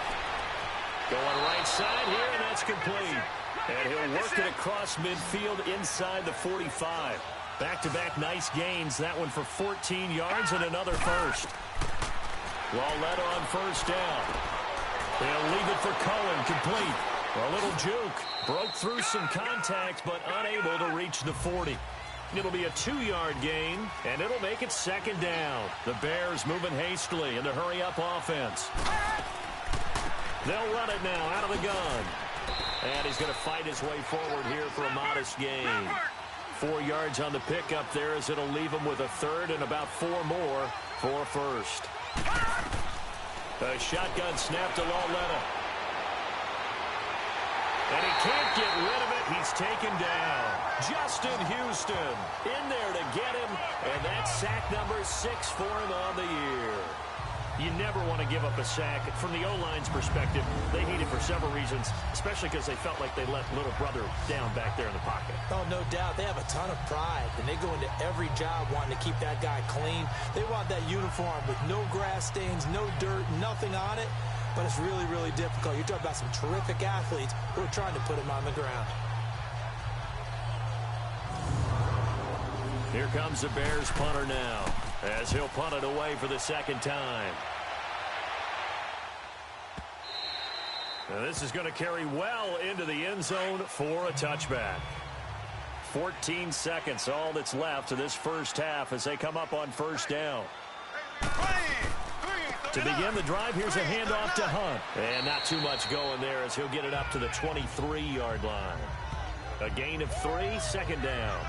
[SPEAKER 2] Going right side here, and that's complete. And he'll work it across midfield inside the 45. Back-to-back nice gains. That one for 14 yards and another first. Lauletta on first down. They'll leave it for Cohen, complete. A little juke. Broke through some contact, but unable to reach the 40. It'll be a 2-yard gain, and it'll make it second down. The Bears moving hastily in the hurry-up offense. They'll run it now out of the gun. And he's going to fight his way forward here for a modest gain. 4 yards on the pickup there as it'll leave him with a third and about 4 more for a first. A shotgun snap to Lauletta. And he can't get rid of it. He's taken down. Justin Houston in there to get him. And that's sack number 6 for him on the year. You never want to give up a sack. From the O-line's perspective, they hate it for several reasons, especially because they felt like they let little brother down back there in the pocket.
[SPEAKER 3] Oh, no doubt. They have a ton of pride, and they go into every job wanting to keep that guy clean. They want that uniform with no grass stains, no dirt, nothing on it. But it's really, really difficult. You're talking about some terrific athletes who are trying to put him on the ground.
[SPEAKER 2] Here comes the Bears punter now, as he'll punt it away for the second time. Now this is going to carry well into the end zone for a touchback. 14 seconds, all that's left of this first half as they come up on first down. To begin the drive, here's a handoff to Hunt. And not too much going there as he'll get it up to the 23-yard line. A gain of 3, second down.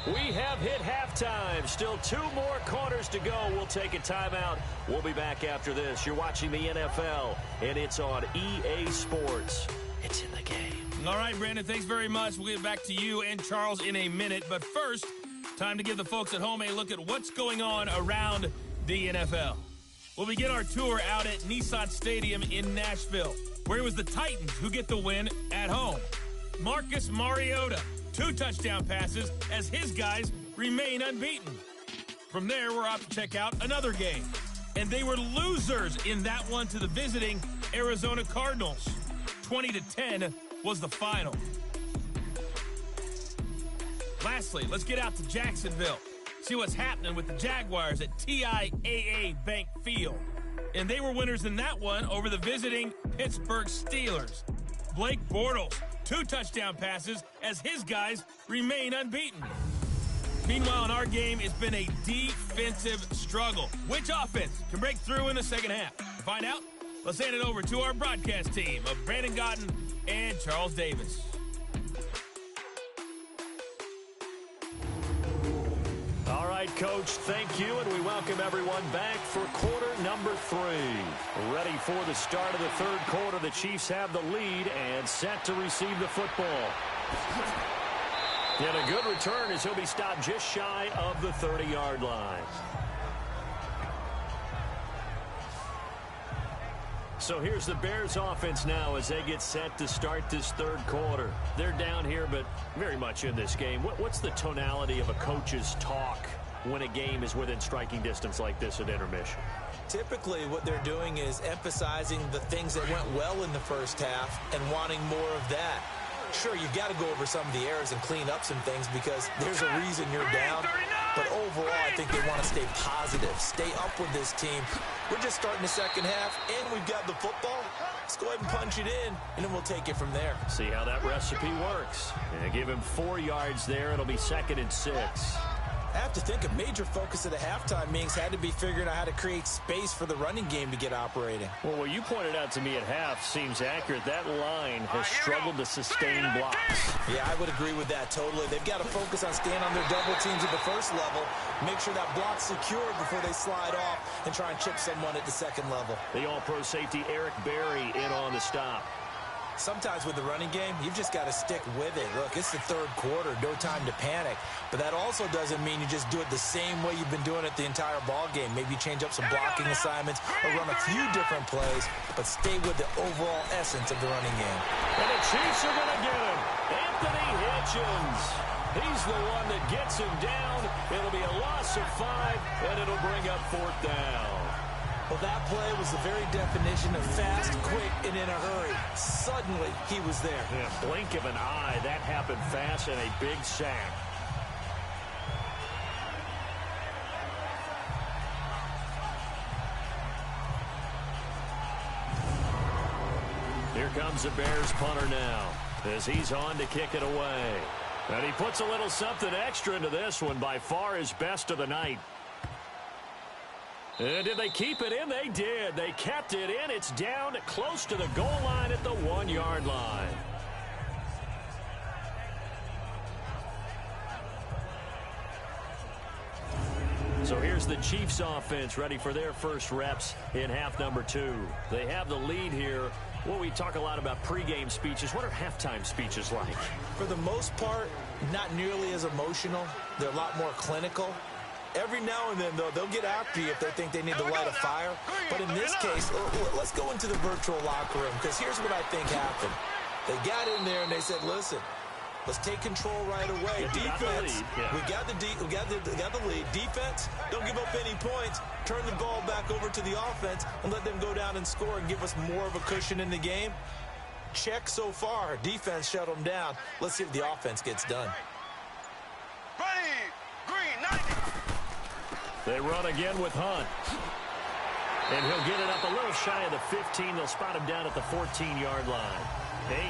[SPEAKER 2] We have hit halftime. Still 2 more quarters to go. We'll take a timeout. We'll be back after this. You're watching the NFL, and it's on EA Sports. It's in the game.
[SPEAKER 1] All right, Brandon, thanks very much. We'll get back to you and Charles in a minute. But first, time to give the folks at home a look at what's going on around the NFL. We'll begin our tour out at Nissan Stadium in Nashville, where it was the Titans who get the win at home. Marcus Mariota, 2 touchdown passes as his guys remain unbeaten. From there, we're off to check out another game. And they were losers in that one to the visiting Arizona Cardinals. 20-10 was the final. Lastly, let's get out to Jacksonville. See what's happening with the Jaguars at TIAA Bank Field. And they were winners in that one over the visiting Pittsburgh Steelers. Blake Bortles, 2 touchdown passes as his guys remain unbeaten. Meanwhile, in our game, it's been a defensive struggle. Which offense can break through in the second half? To find out, let's hand it over to our broadcast team of Brandon Gaudin and Charles Davis.
[SPEAKER 2] All right, Coach, thank you, and we welcome everyone back for quarter number 3. Ready for the start of the third quarter. The Chiefs have the lead and set to receive the football. And a good return as he'll be stopped just shy of the 30-yard line. So here's the Bears offense now as they get set to start this third quarter. They're down here, but very much in this game. What's the tonality of a coach's talk when a game is within striking distance like this at intermission?
[SPEAKER 3] Typically, what they're doing is emphasizing the things that went well in the first half and wanting more of that. Sure, you've got to go over some of the errors and clean up some things because there's a reason you're down. But overall, I think they want to stay positive, stay up with this team. We're just starting the second half, and we've got the football. Let's go ahead and punch it in, and then we'll take it from there.
[SPEAKER 2] See how that recipe works. And give him 4 yards there. It'll be 2nd and 6.
[SPEAKER 3] I have to think a major focus of the halftime meetings had to be figuring out how to create space for the running game to get operating.
[SPEAKER 2] Well, what you pointed out to me at half seems accurate. That line has struggled to sustain blocks.
[SPEAKER 3] Yeah, I would agree with that totally. They've got to focus on staying on their double teams at the first level, make sure that block's secure before they slide off, and try and chip someone at the second level.
[SPEAKER 2] The all-pro safety Eric Berry in on the stop.
[SPEAKER 3] Sometimes with the running game, you've just got to stick with it. Look, it's the third quarter, no time to panic. But that also doesn't mean you just do it the same way you've been doing it the entire ball game. Maybe change up some blocking assignments or run a few different plays, but stay with the overall essence of the running game.
[SPEAKER 2] And the Chiefs are going to get him. Anthony Hitchens. He's the one that gets him down. It'll be a loss of 5, and it'll bring up 4th down.
[SPEAKER 3] Well, that play was the very definition of fast, quick, and in a hurry. Suddenly, he was there.
[SPEAKER 2] Yeah, blink of an eye. That happened fast and a big sack. Here comes the Bears punter now as he's on to kick it away. And he puts a little something extra into this one, by far his best of the night. And did they keep it in? They did. They kept it in. It's down close to the goal line at the 1-yard line. So here's the Chiefs offense ready for their first reps in half number 2. They have the lead here. Well, we talk a lot about pregame speeches. What are halftime speeches like?
[SPEAKER 3] For the most part, not nearly as emotional. They're a lot more clinical. Every now and then, though, they'll get after you if they think they need to light a fire. But in this case, let's go into the virtual locker room, because here's what I think happened. They got in there and they said, listen, let's take control right away. Defense, we got the lead. Defense, don't give up any points. Turn the ball back over to the offense and let them go down and score and give us more of a cushion in the game. Check so far. Defense shut them down. Let's see if the offense gets done.
[SPEAKER 5] Ready, green, 90.
[SPEAKER 2] They run again with Hunt. And he'll get it up a little shy of the 15. They'll spot him down at the 14-yard line.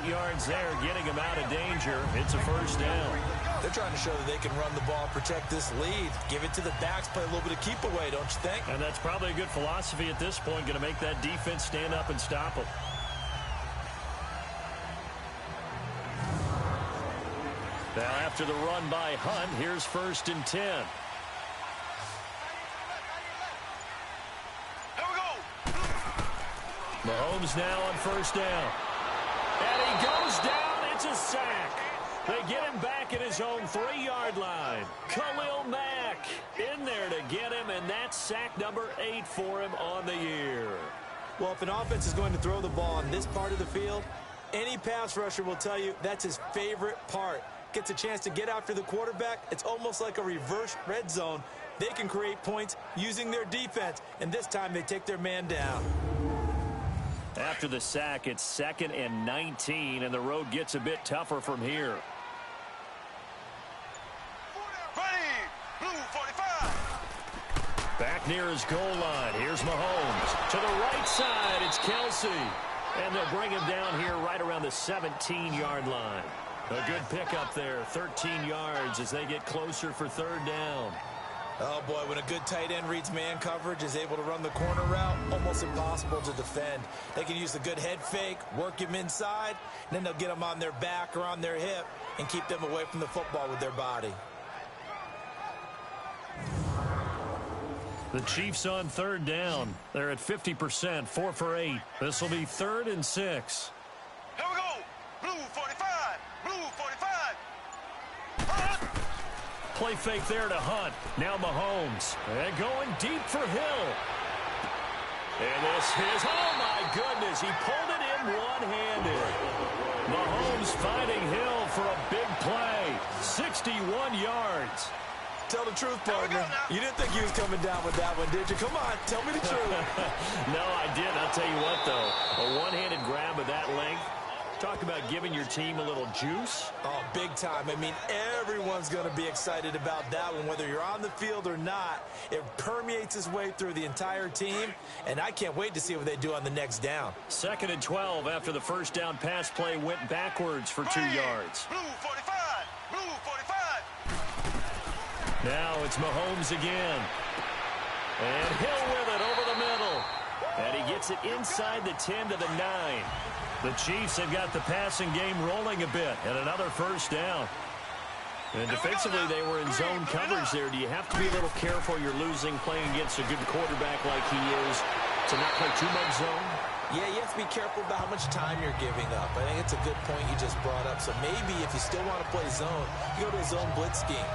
[SPEAKER 2] 8 yards there, getting him out of danger. It's a first down.
[SPEAKER 3] They're trying to show that they can run the ball, protect this lead. Give it to the backs, play a little bit of keep away, don't you think?
[SPEAKER 2] And that's probably a good philosophy at this point, going to make that defense stand up and stop them. Now after the run by Hunt, here's 1st and 10.
[SPEAKER 5] Here we go.
[SPEAKER 2] Mahomes now on 1st down. And he goes down. It's a sack. They get him back at his own 3-yard line. Khalil Mack in there to get him, and that's sack number 8 for him on the year.
[SPEAKER 3] Well, if an offense is going to throw the ball on this part of the field, any pass rusher will tell you that's his favorite part. Gets a chance to get after the quarterback. It's almost like a reverse red zone. They can create points using their defense, and this time they take their man down.
[SPEAKER 2] After the sack, it's 2nd and 19, and the road gets a bit tougher from here.
[SPEAKER 5] Ready, blue 45.
[SPEAKER 2] Back near his goal line. Here's Mahomes. To the right side, it's Kelsey. And they'll bring him down here right around the 17-yard line. A good pickup there, 13 yards as they get closer for 3rd down.
[SPEAKER 3] Oh, boy, when a good tight end reads man coverage, is able to run the corner route, almost impossible to defend. They can use the good head fake, work him inside, and then they'll get him on their back or on their hip and keep them away from the football with their body.
[SPEAKER 2] The Chiefs on 3rd down. They're at 50%, 4 for 8. This will be 3rd and 6.
[SPEAKER 5] Here we go. Blue 45. Blue 45. Hunt.
[SPEAKER 2] Play fake there to Hunt. Now Mahomes. And going deep for Hill. And this is, oh my goodness, he pulled it in one-handed. Mahomes finding Hill for a big play. 61 yards.
[SPEAKER 3] Tell the truth, partner. You didn't think he was coming down with that one, did you? Come on, tell me the truth.
[SPEAKER 2] No, I didn't. I'll tell you what, though. A one-handed grab of that length. Talk about giving your team a little juice.
[SPEAKER 3] Oh, big time. I mean, everyone's going to be excited about that one, whether you're on the field or not. It permeates its way through the entire team, and I can't wait to see what they do on the next down.
[SPEAKER 2] 2nd and 12 after the first down pass play went backwards for 2 yards.
[SPEAKER 5] Blue 45. Blue 45.
[SPEAKER 2] Now it's Mahomes again. And Hill with it over the middle. And he gets it inside the 10 to the 9. The Chiefs have got the passing game rolling a bit, and another first down. And defensively, they were in zone coverage there. Do you have to be a little careful? You're losing playing against a good quarterback like he is to not play too much zone?
[SPEAKER 3] Yeah, you have to be careful about how much time you're giving up. I think it's a good point you just brought up. So maybe if you still want to play zone, you go to a zone blitz scheme.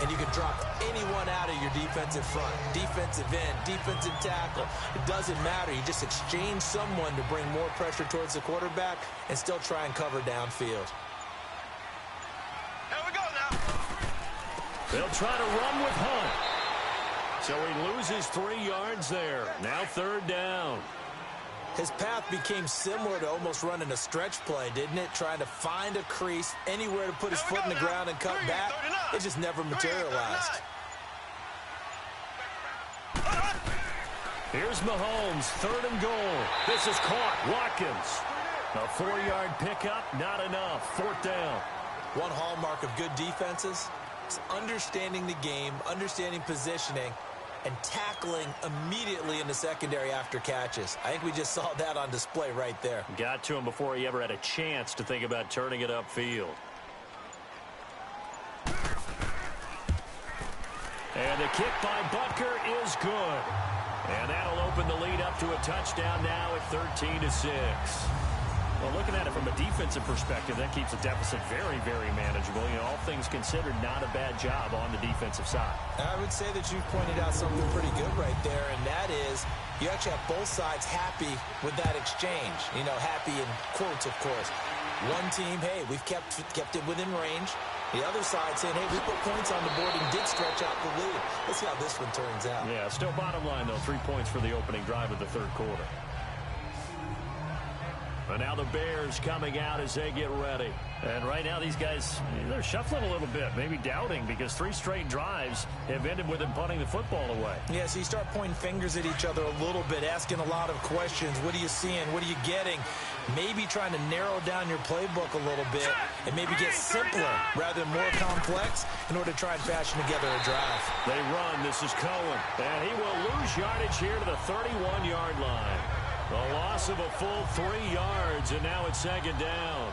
[SPEAKER 3] And you can drop anyone out of your defensive front. Defensive end, defensive tackle. It doesn't matter. You just exchange someone to bring more pressure towards the quarterback and still try and cover downfield.
[SPEAKER 5] Here we go now.
[SPEAKER 2] They'll try to run with Hunt. So he loses 3 yards there. Now 3rd down.
[SPEAKER 3] His path became similar to almost running a stretch play, didn't it? Trying to find a crease, anywhere to put his foot in the ground and cut back. It just never materialized.
[SPEAKER 2] Here's Mahomes, 3rd and goal. This is caught. Watkins. A 4-yard pickup, not enough. 4th down.
[SPEAKER 3] One hallmark of good defenses is understanding the game, understanding positioning, and tackling immediately in the secondary after catches. I think we just saw that on display right there.
[SPEAKER 2] Got to him before he ever had a chance to think about turning it upfield. And the kick by Butker is good. And that'll open the lead up to a touchdown now at 13-6. Well, looking at it from a defensive perspective, that keeps the deficit very, very manageable. You know, all things considered, not a bad job on the defensive side.
[SPEAKER 3] I would say that you've pointed out something pretty good right there, and that is you actually have both sides happy with that exchange. You know, happy in quotes, of course. One team, hey, we've kept it within range. The other side saying, hey, we put points on the board and did stretch out the lead. Let's see how this one turns out.
[SPEAKER 2] Yeah, still bottom line, though, 3 points for the opening drive of the 3rd quarter. But now the Bears coming out as they get ready. And right now these guys, they're shuffling a little bit, maybe doubting, because 3 straight drives have ended with them punting the football away.
[SPEAKER 3] Yeah, so you start pointing fingers at each other a little bit, asking a lot of questions. What are you seeing? What are you getting? Maybe trying to narrow down your playbook a little bit and maybe get simpler rather than more complex in order to try and fashion together a drive.
[SPEAKER 2] They run. This is Cohen. And he will lose yardage here to the 31-yard line. A loss of a full 3 yards, and now it's 2nd down.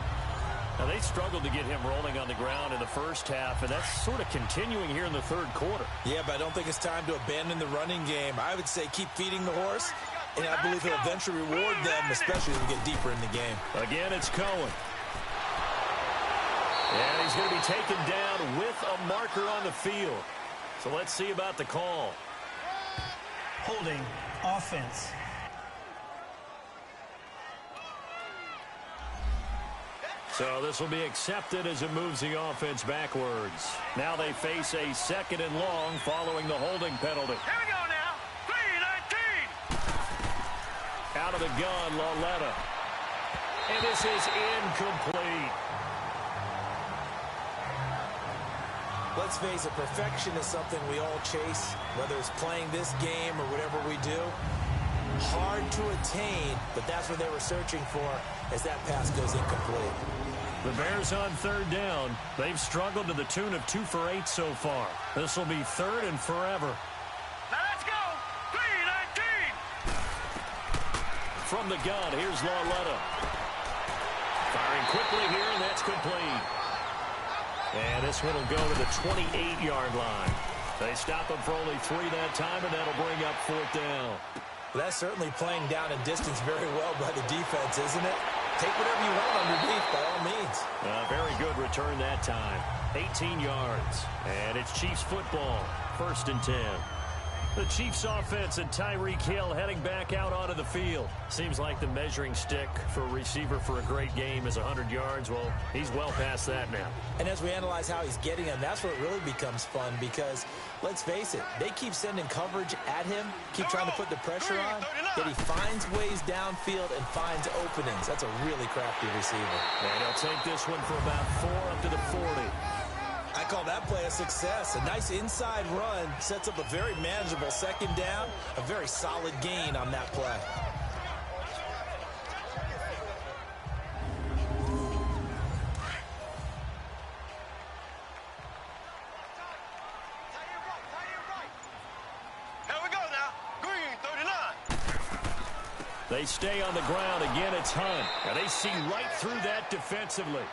[SPEAKER 2] Now, they struggled to get him rolling on the ground in the first half, and that's sort of continuing here in the 3rd quarter.
[SPEAKER 3] Yeah, but I don't think it's time to abandon the running game. I would say keep feeding the horse, and I believe he'll eventually reward them, especially as we get deeper in the game.
[SPEAKER 2] Again, it's Cohen. And he's going to be taken down with a marker on the field. So let's see about the call.
[SPEAKER 4] Holding offense.
[SPEAKER 2] So this will be accepted as it moves the offense backwards. Now they face a 2nd and long following the holding penalty.
[SPEAKER 5] Here we go now. 3-19.
[SPEAKER 2] Out of the gun, Lauletta. And this is incomplete.
[SPEAKER 3] Let's face it, perfection is something we all chase, whether it's playing this game or whatever we do. Hard to attain, but that's what they were searching for as that pass goes incomplete.
[SPEAKER 2] The Bears on 3rd down. They've struggled to the tune of 2 for 8 so far. This will be 3rd and forever.
[SPEAKER 5] Now let's go. 3-19.
[SPEAKER 2] From the gun, here's Lauletta. Firing quickly here, and that's complete. And this one will go to the 28-yard line. They stop him for only 3 that time, and that'll bring up 4th down.
[SPEAKER 3] That's certainly playing down in distance very well by the defense, isn't it? Take whatever you want underneath, by all means.
[SPEAKER 2] Very good return that time. 18 yards. And it's Chiefs football. 1st and 10. The Chiefs offense and Tyreek Hill heading back out onto the field. Seems like the measuring stick for a receiver for a great game is 100 yards. Well, he's well past that now.
[SPEAKER 3] And as we analyze how he's getting them, that's where it really becomes fun because, let's face it, they keep sending coverage at him, keep trying to put the pressure on, yet he finds ways downfield and finds openings. That's a really crafty receiver.
[SPEAKER 2] And he'll take this one for about 4 up to the 40.
[SPEAKER 3] I call that play a success. A nice inside run sets up a very manageable 2nd down, a very solid gain on that play.
[SPEAKER 5] Here we go now. Green 39.
[SPEAKER 2] They stay on the ground. Again, it's Hunt. And they see right through that defensively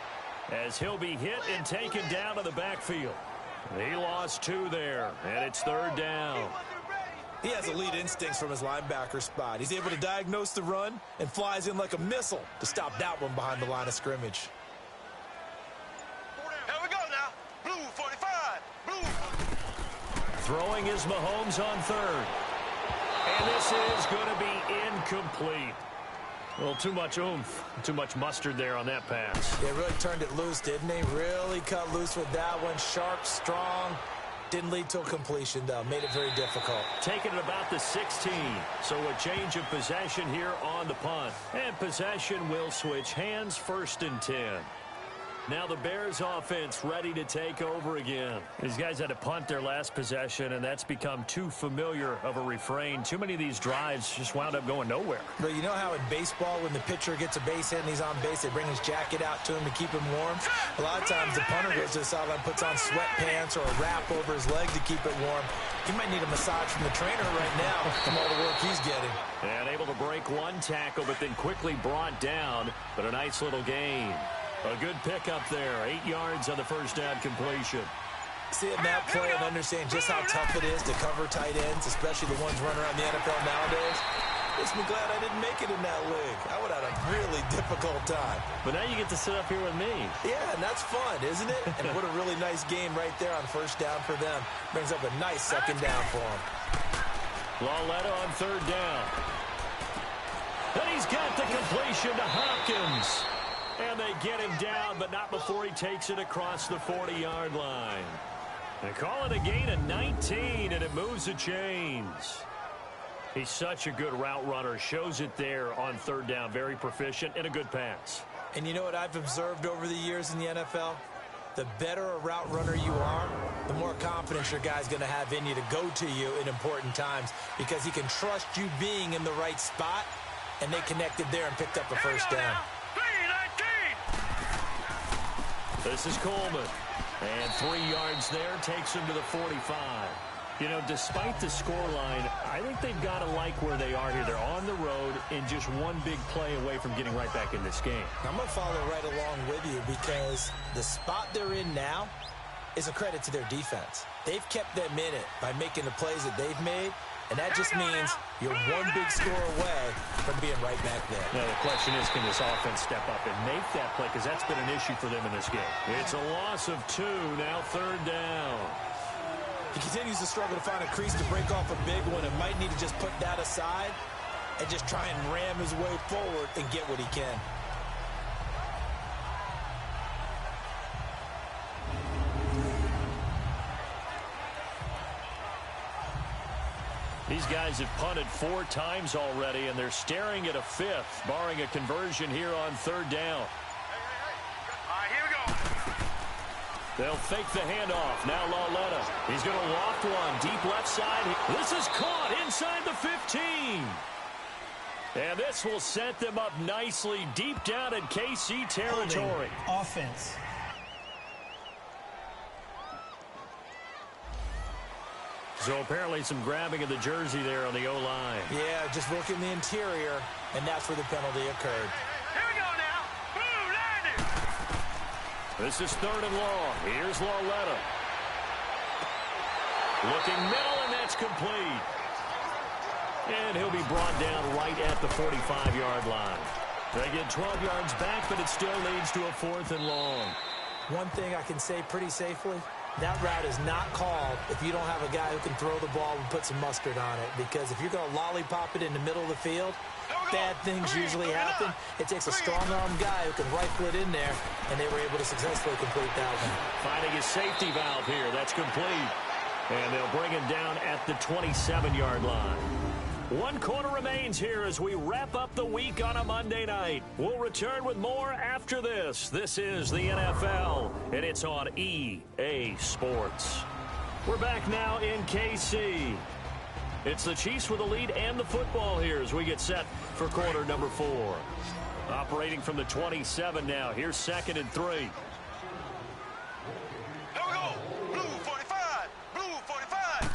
[SPEAKER 2] as he'll be hit and taken down to the backfield. He lost 2 there, and it's 3rd down.
[SPEAKER 3] He has elite instincts from his linebacker spot. He's able to diagnose the run and flies in like a missile to stop that one behind the line of scrimmage.
[SPEAKER 5] Here we go now. Blue 45. Blue.
[SPEAKER 2] Throwing is Mahomes on third. And this is going to be incomplete. A little too much oomph, too much mustard there on that pass.
[SPEAKER 3] They really turned it loose, didn't they? Really cut loose with that one. Sharp, strong. Didn't lead to a completion, though. Made it very difficult.
[SPEAKER 2] Taking it about the 16. So a change of possession here on the punt. And possession will switch hands, 1st and 10. Now the Bears offense ready to take over again. These guys had to punt their last possession, and that's become too familiar of a refrain. Too many of these drives just wound up going nowhere.
[SPEAKER 3] But you know how in baseball, when the pitcher gets a base hit and he's on base, they bring his jacket out to him to keep him warm? A lot of times the punter goes to the sideline, puts on sweatpants or a wrap over his leg to keep it warm. He might need a massage from the trainer right now from all the work he's getting.
[SPEAKER 2] And able to break one tackle, but then quickly brought down. But a nice little gain. A good pickup there. 8 yards on the first down completion.
[SPEAKER 3] Seeing that play and understand just how tough it is to cover tight ends, especially the ones running around the NFL nowadays, makes me glad I didn't make it in that league. I would have had a really difficult time.
[SPEAKER 2] But now you get to sit up here with me.
[SPEAKER 3] Yeah, and that's fun, isn't it? And what a really nice game right there on first down for them. Brings up a nice second down for them.
[SPEAKER 2] Lauletta on third down. And he's got the completion to Hopkins. And they get him down, but not before he takes it across the 40-yard line. They call it a gain of 19, and it moves the chains. He's such a good route runner. Shows it there on third down. Very proficient and a good pass.
[SPEAKER 3] And you know what I've observed over the years in the NFL? The better a route runner you are, the more confidence your guy's going to have in you to go to you in important times because he can trust you being in the right spot, and they connected there and picked up a first down.
[SPEAKER 2] This is Coleman. And 3 yards there takes him to the 45. You know, despite the scoreline, I think they've got to like where they are here. They're on the road and just one big play away from getting right back in this game.
[SPEAKER 3] I'm going to follow right along with you because the spot they're in now is a credit to their defense. They've kept them in it by making the plays that they've made, and that just means you're one big score away from being right back there.
[SPEAKER 2] Now, the question is, can this offense step up and make that play? Because that's been an issue for them in this game. It's a loss of 2, now third down.
[SPEAKER 3] He continues to struggle to find a crease to break off a big one and might need to just put that aside and just try and ram his way forward and get what he can.
[SPEAKER 2] These guys have punted 4 times already, and they're staring at a 5th, barring a conversion here on third down.
[SPEAKER 5] All right, here we go.
[SPEAKER 2] They'll fake the handoff. Now Lauletta. He's going to loft one. Deep left side. This is caught inside the 15. And this will set them up nicely deep down in KC territory.
[SPEAKER 4] Holding offense.
[SPEAKER 2] So apparently some grabbing of the jersey there on the O-line.
[SPEAKER 3] Yeah, just working the interior, and that's where the penalty occurred.
[SPEAKER 5] Here we go now. Blue 90.
[SPEAKER 2] This is third and long. Here's Lauletta. Looking middle, and that's complete. And he'll be brought down right at the 45-yard line. They get 12 yards back, but it still leads to a 4th and long.
[SPEAKER 3] One thing I can say pretty safely, that route is not called if you don't have a guy who can throw the ball and put some mustard on it. Because if you're going to lollipop it in the middle of the field, bad things usually happen. It takes a strong-arm guy who can rifle it in there, and they were able to successfully complete that one.
[SPEAKER 2] Finding his safety valve here. That's complete. And they'll bring him down at the 27-yard line. 1 quarter remains here as we wrap up the week on a Monday night. We'll return with more after this. This is the NFL, and it's on EA Sports. We're back now in KC. It's the Chiefs with the lead and the football here as we get set for quarter number 4. Operating from the 27 now. Here's 2nd and 3.
[SPEAKER 5] Here we go. Blue 45. Blue 45.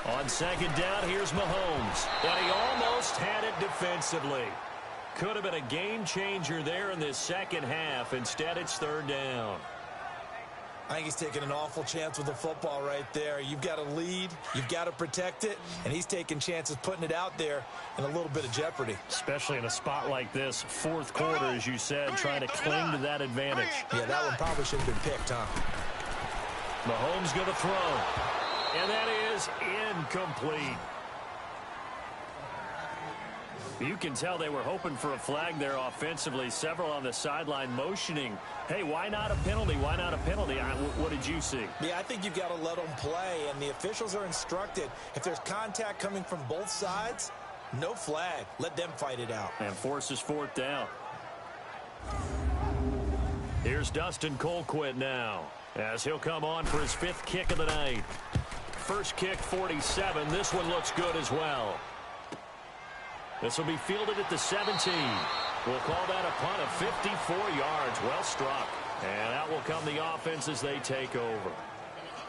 [SPEAKER 2] On 2nd down, here's Mahomes. And he almost had it defensively. Could have been a game changer there in this second half. Instead, it's third down.
[SPEAKER 3] I think he's taking an awful chance with the football right there. You've got to lead, you've got to protect it, and he's taking chances putting it out there in a little bit of jeopardy.
[SPEAKER 2] Especially in a spot like this, fourth quarter, as you said, trying to cling to that advantage.
[SPEAKER 3] Yeah, that one probably should have been picked, huh?
[SPEAKER 2] Mahomes going to throw, and that is incomplete. You can tell they were hoping for a flag there offensively. Several on the sideline motioning, hey, why not a penalty? Why not a penalty? What did you see?
[SPEAKER 3] Yeah, I think you've got to let them play, and the officials are instructed. If there's contact coming from both sides, no flag. Let them fight it out.
[SPEAKER 2] And forces fourth down. Here's Dustin Colquitt now, as he'll come on for his fifth kick of the night. First kick, 47. This one looks good as well. This will be fielded at the 17. We'll call that a punt of 54 yards. Well struck. And out will come the offense as they take over.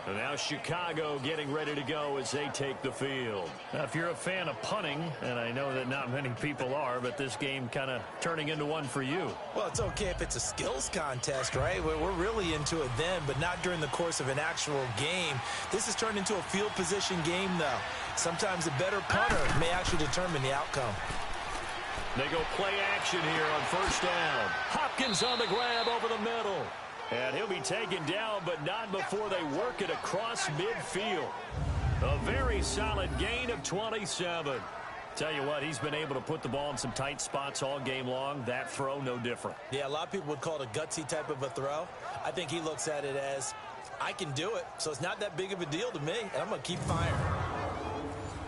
[SPEAKER 2] And now Chicago getting ready to go as they take the field. Now, if you're a fan of punting, and I know that not many people are, but this game kind of turning into one for you.
[SPEAKER 3] Well, it's okay if it's a skills contest, right? We're really into it then, but not during the course of an actual game. This has turned into a field position game, though. Sometimes a better punter may actually determine the outcome.
[SPEAKER 2] They go play action here on first down. Hopkins on the grab over the middle. And he'll be taken down, but not before they work it across midfield. A very solid gain of 27. Tell you what, he's been able to put the ball in some tight spots all game long. That throw, no different.
[SPEAKER 3] Yeah, a lot of people would call it a gutsy type of a throw. I think he looks at it as, I can do it, so it's not that big of a deal to me, and I'm going to keep firing.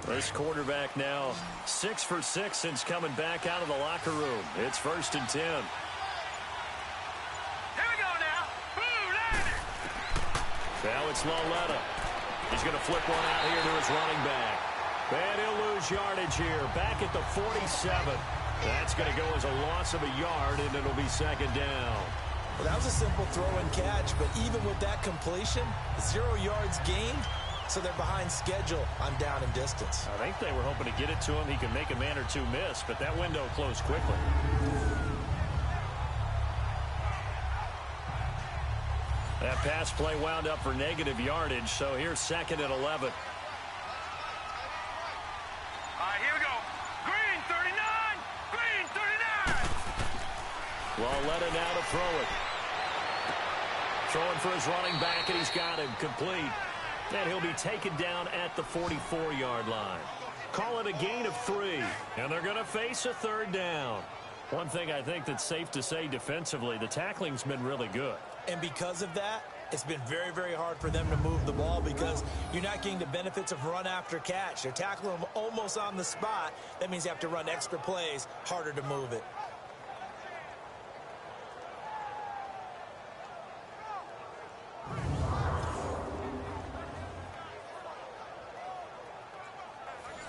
[SPEAKER 2] This quarterback now 6 for 6 since coming back out of the locker room. It's 1st and 10. Now it's Lauletta. He's going to flip one out here to his running back. And he'll lose yardage here. Back at the 47. That's going to go as a loss of a yard, and it'll be second down.
[SPEAKER 3] Well, that was a simple throw and catch, but even with that completion, 0 yards gained, so they're behind schedule on down and distance.
[SPEAKER 2] I think they were hoping to get it to him. He could make a man or two miss, but that window closed quickly. That pass play wound up for negative yardage, so here's 2nd and 11.
[SPEAKER 5] All right, here we go. Green 39! Green 39!
[SPEAKER 2] Lauletta now to throw it. Throwing for his running back, and he's got him complete. And he'll be taken down at the 44-yard line. Call it a gain of 3, and they're going to face a 3rd down. One thing I think that's safe to say defensively, the tackling's been really good.
[SPEAKER 3] And because of that, it's been very, very hard for them to move the ball because you're not getting the benefits of run after catch. They're tackling them almost on the spot. That means you have to run extra plays, harder to move it.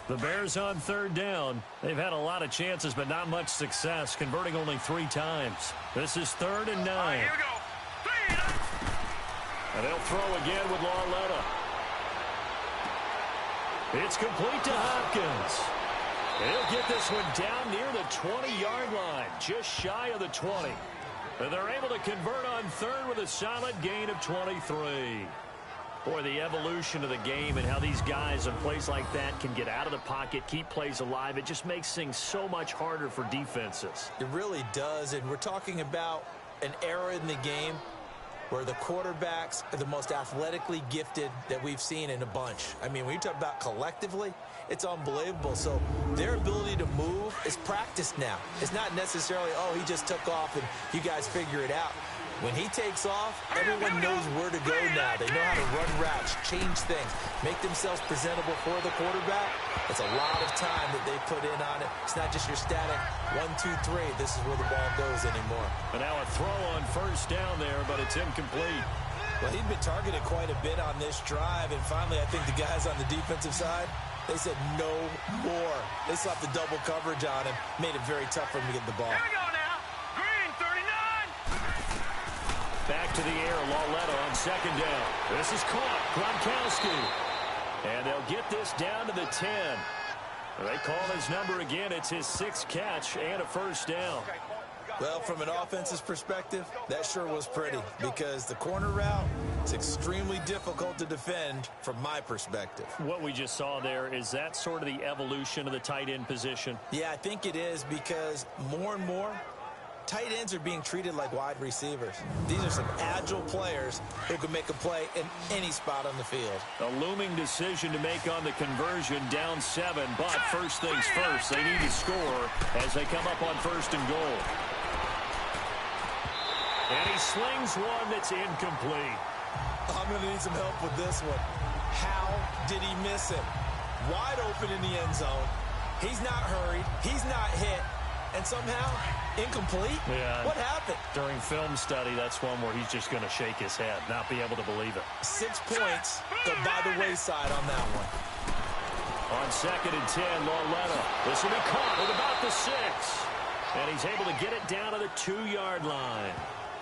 [SPEAKER 2] The Bears on 3rd down. They've had a lot of chances, but not much success, converting only 3 times. This is 3rd and 9.
[SPEAKER 5] All right, here we go.
[SPEAKER 2] And they'll throw again with Lauletta. It's complete to Hopkins. He'll get this one down near the 20-yard line, just shy of the 20. And they're able to convert on 3rd with a solid gain of 23. Boy, the evolution of the game and how these guys in plays like that can get out of the pocket, keep plays alive, it just makes things so much harder for defenses.
[SPEAKER 3] It really does, and we're talking about an era in the game where the quarterbacks are the most athletically gifted that we've seen in a bunch. I mean, when you talk about collectively, it's unbelievable. So their ability to move is practiced now. It's not necessarily, oh, he just took off and you guys figure it out. When he takes off, everyone knows where to go now. They know how to run routes, change things, make themselves presentable for the quarterback. It's a lot of time that they put in on it. It's not just your static 1, 2, 3. This is where the ball goes anymore.
[SPEAKER 2] And now a throw on first down there, but it's incomplete.
[SPEAKER 3] Well, he'd been targeted quite a bit on this drive, and finally I think the guys on the defensive side, they said no more. They slapped the double coverage on him, made it very tough for him to get the ball.
[SPEAKER 5] Here we go now. Green 39!
[SPEAKER 2] Back to the air, Lauletta on 2nd down. This is caught, Gronkowski. And they'll get this down to the 10. They call his number again. It's his 6th catch and a first down.
[SPEAKER 3] Well, from an offensive perspective, that sure was pretty because the corner route, It's extremely difficult to defend from my perspective.
[SPEAKER 2] What we just saw there, is that sort of the evolution of the tight end position?
[SPEAKER 3] Yeah, I think it is, because more and more, tight ends are being treated like wide receivers. These are some agile players who can make a play in any spot on the field.
[SPEAKER 2] A looming decision to make on the conversion, down 7, but first things first, they need to score as they come up on 1st and goal. And he slings one that's incomplete.
[SPEAKER 3] I'm going to need some help with this one. How did he miss it? Wide open in the end zone. He's not hurried. He's not hit. And somehow, incomplete?
[SPEAKER 2] Yeah.
[SPEAKER 3] What happened?
[SPEAKER 2] During film study, that's one where he's just going to shake his head, not be able to believe it.
[SPEAKER 3] 6 points go by the wayside on that one.
[SPEAKER 2] On 2nd and 10, Lauletta. This will be caught at about the 6. And he's able to get it down to the 2-yard line.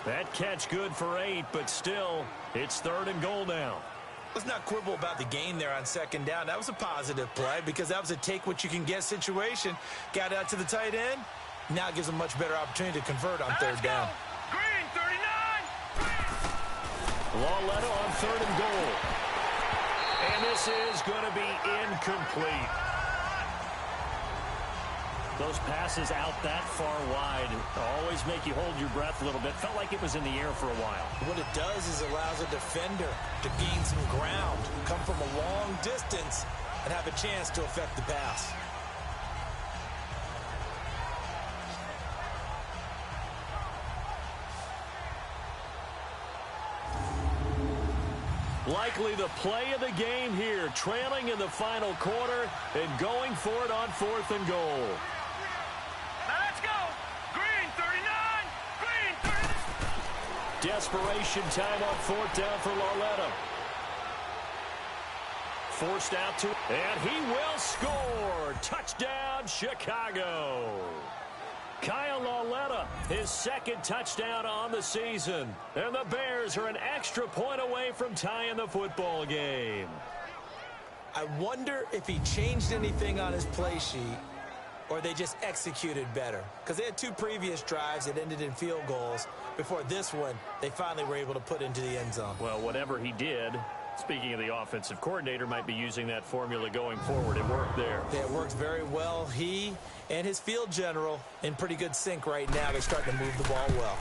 [SPEAKER 2] That catch good for 8, but still, it's 3rd and goal now.
[SPEAKER 3] Let's not quibble about the gain there on 2nd down. That was a positive play because that was a take-what-you-can-get situation. Got out to the tight end. Now it gives him a much better opportunity to convert on 3rd down.
[SPEAKER 5] Green 39.
[SPEAKER 2] Lauletta on 3rd and goal. And this is going to be incomplete. Those passes out that far wide always make you hold your breath a little bit. Felt like it was in the air for a while.
[SPEAKER 3] What it does is allows a defender to gain some ground, come from a long distance, and have a chance to affect the pass.
[SPEAKER 2] Likely the play of the game here, trailing in the final quarter and going for it on 4th and goal.
[SPEAKER 5] Now let's go. Green 39. Green 30.
[SPEAKER 2] Desperation time on 4th down for Lauletta. Forced out to, and he will score. Touchdown, Chicago. Kyle Lauletta, his 2nd touchdown on the season. And the Bears are an extra point away from tying the football game.
[SPEAKER 3] I wonder if he changed anything on his play sheet or they just executed better. Because they had 2 previous drives that ended in field goals. Before this one, they finally were able to put into the end zone.
[SPEAKER 2] Well, whatever he did, speaking of the offensive coordinator, might be using that formula going forward. It worked there.
[SPEAKER 3] Yeah, it worked very well. He and his field general in pretty good sync right now. They're starting to move the ball well.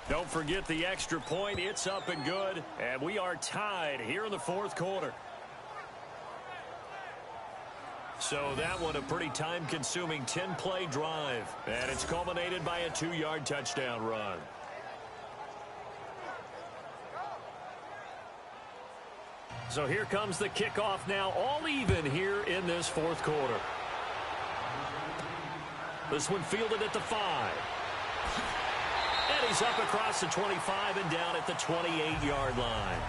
[SPEAKER 2] Don't forget the extra point. It's up and good. And we are tied here in the 4th quarter. So that one a pretty time-consuming 10-play drive. And it's culminated by a 2-yard touchdown run. So here comes the kickoff now, all even here in this 4th quarter. This one fielded at the 5. And he's up across the 25 and down at the 28-yard line.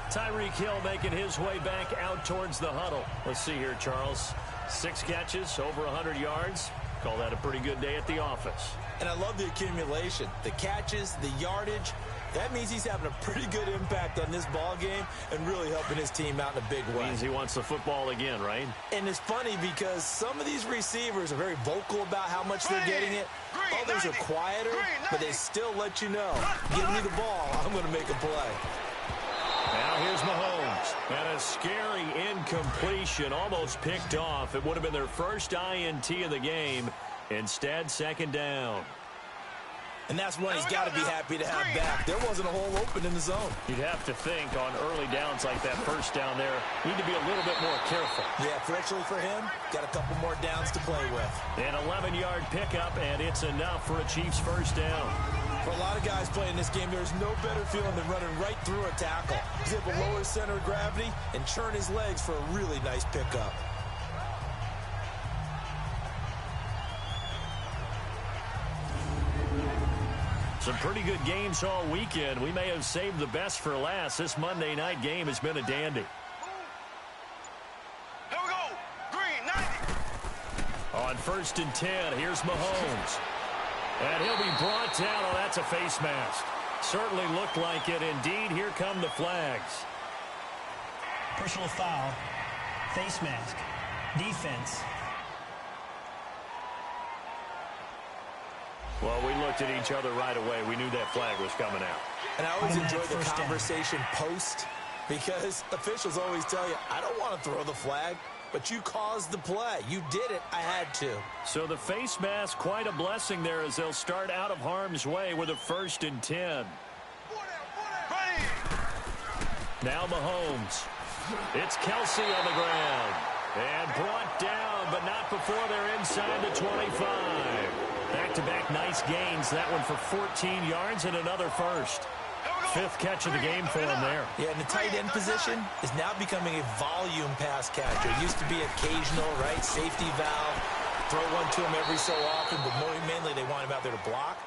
[SPEAKER 2] Tyreek Hill making his way back out towards the huddle. Let's see here, Charles. 6 catches, over 100 yards. Call that a pretty good day at the office.
[SPEAKER 3] And I love the accumulation, the catches, the yardage. That means he's having a pretty good impact on this ball game and really helping his team out in a big way.
[SPEAKER 2] Means he wants the football again, right?
[SPEAKER 3] And it's funny because some of these receivers are very vocal about how much they're getting it. Others are quieter, but they still let you know, give me the ball, I'm going to make a play.
[SPEAKER 2] Now here's Mahomes. And a scary incompletion, almost picked off. It would have been their first INT of the game. Instead, 2nd down.
[SPEAKER 3] And that's one he's got to be happy to have back. There wasn't a hole open in the zone.
[SPEAKER 2] You'd have to think on early downs like that first down there, need to be a little bit more careful.
[SPEAKER 3] Yeah, fortunately for him, got a couple more downs to play with.
[SPEAKER 2] An 11-yard pickup, and it's enough for a Chiefs first down.
[SPEAKER 3] For a lot of guys playing this game, there's no better feeling than running right through a tackle. He's able to lower his center of gravity and churn his legs for a really nice pickup.
[SPEAKER 2] Some pretty good games all weekend. We may have saved the best for last. This Monday night game has been a dandy.
[SPEAKER 5] Here we go. Green 90.
[SPEAKER 2] On 1st and 10, here's Mahomes. And he'll be brought down. Oh, that's a face mask. Certainly looked like it. Indeed, here come the flags.
[SPEAKER 4] Personal foul. Face mask. Defense.
[SPEAKER 2] Well, we looked at each other right away. We knew that flag was coming out.
[SPEAKER 3] And I always enjoy the
[SPEAKER 4] First down.
[SPEAKER 3] conversation post, because officials always tell you, I don't want to throw the flag, but you caused the play. You did it. I had to.
[SPEAKER 2] So the face mask, quite a blessing there as they'll start out of harm's way with a 1st and 10.
[SPEAKER 5] Ready.
[SPEAKER 2] Now Mahomes. It's Kelsey on the ground. And brought down, but not before they're inside the 25. Back-to-back nice gains. That one for 14 yards and another first. 5th catch of the game for him there.
[SPEAKER 3] Yeah, and the tight end position is now becoming a volume pass catcher. It used to be occasional, right? Safety valve. Throw one to him every so often, but mainly they want him out there to block.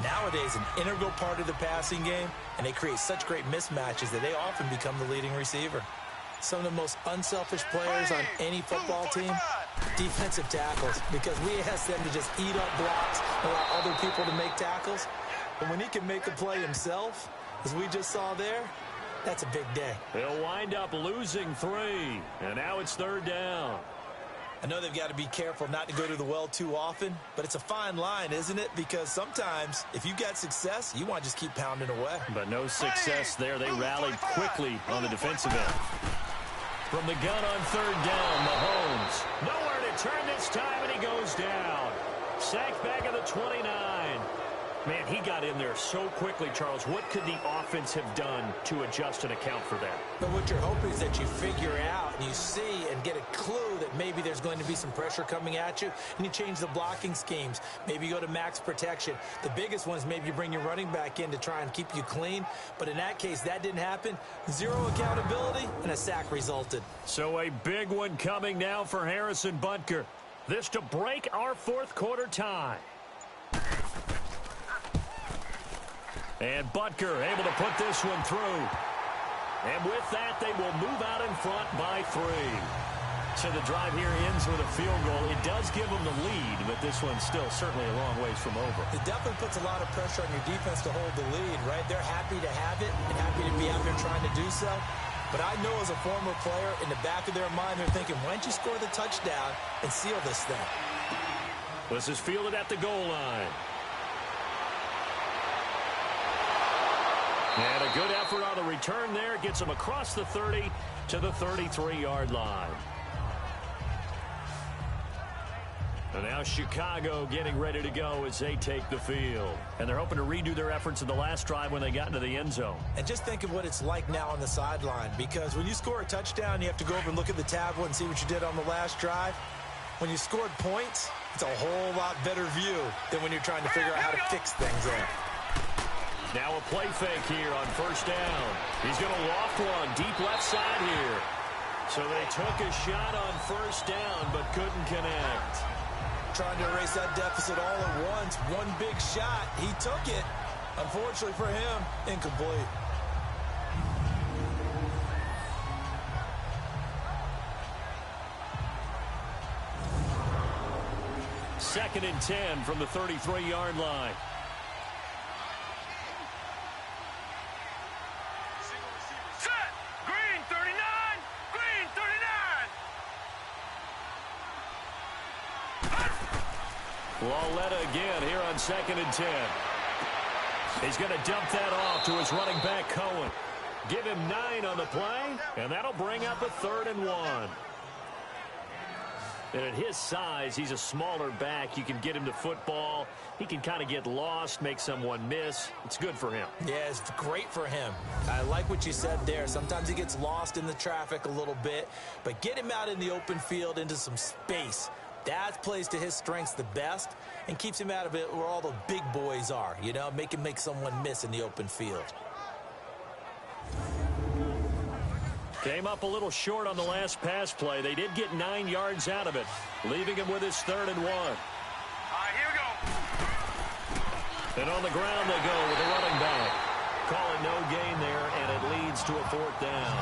[SPEAKER 3] Nowadays, an integral part of the passing game, and they create such great mismatches that they often become the leading receiver. Some of the most unselfish players on any football team, defensive tackles, because we ask them to just eat up blocks, allow other people to make tackles. And when he can make a play himself, as we just saw there, that's a big day.
[SPEAKER 2] They'll wind up losing 3, and now it's 3rd down.
[SPEAKER 3] I know they've got to be careful not to go to the well too often, but it's a fine line, isn't it? Because sometimes, if you got success, you want to just keep pounding away.
[SPEAKER 2] But no success there. They rallied quickly on the defensive end. From the gun on 3rd down, Mahomes. Nowhere to turn this time, and he goes down. Sacked back at the 29. Man, he got in there so quickly, Charles. What could the offense have done to adjust and account for that?
[SPEAKER 3] But what you're hoping is that you figure out and you see and get a clue that maybe there's going to be some pressure coming at you, and you change the blocking schemes. Maybe you go to max protection. The biggest one is maybe you bring your running back in to try and keep you clean. But in that case, that didn't happen. 0 accountability, and a sack resulted.
[SPEAKER 2] So a big one coming now for Harrison Butker. This to break our 4th quarter tie. And Butker able to put this one through. And with that, they will move out in front by 3. So the drive here ends with a field goal. It does give them the lead, but this one's still certainly a long ways from over.
[SPEAKER 3] It definitely puts a lot of pressure on your defense to hold the lead, right? They're happy to have it and happy to be out there trying to do so. But I know as a former player, in the back of their mind, they're thinking, why don't you score the touchdown and seal this thing?
[SPEAKER 2] This is fielded at the goal line. And a good effort on the return there. Gets him across the 30 to the 33-yard line. And now Chicago getting ready to go as they take the field. And they're hoping to redo their efforts in the last drive when they got into the end zone.
[SPEAKER 3] And just think of what it's like now on the sideline, because when you score a touchdown, you have to go over and look at the tablet and see what you did on the last drive. When you scored points, it's a whole lot better view than when you're trying to figure out how to fix things there.
[SPEAKER 2] Now a play fake here on 1st down. He's going to loft one deep left side here. So they took a shot on 1st down but couldn't connect.
[SPEAKER 3] Trying to erase that deficit all at once. One big shot. He took it. Unfortunately for him, incomplete.
[SPEAKER 2] Second and 10 from the 33-yard line.
[SPEAKER 5] Set. Green 39. Green 39.
[SPEAKER 2] Lauletta again here on 2nd and 10. He's going to dump that off to his running back, Cohen. Give him 9 on the play, and that'll bring up a 3rd and 1. And at his size, he's a smaller back. You can get him to football. He can kind of get lost, make someone miss. It's good for him.
[SPEAKER 3] Yeah, it's great for him. I like what you said there. Sometimes he gets lost in the traffic a little bit, but get him out in the open field into some space. That plays to his strengths the best and keeps him out of it where all the big boys are, you know, make him make someone miss in the open field.
[SPEAKER 2] Came up a little short on the last pass play. They did get 9 yards out of it, leaving him with his 3rd and 1.
[SPEAKER 5] All right, here we go.
[SPEAKER 2] And on the ground they go with the running back. Call it no gain there, and it leads to a 4th down.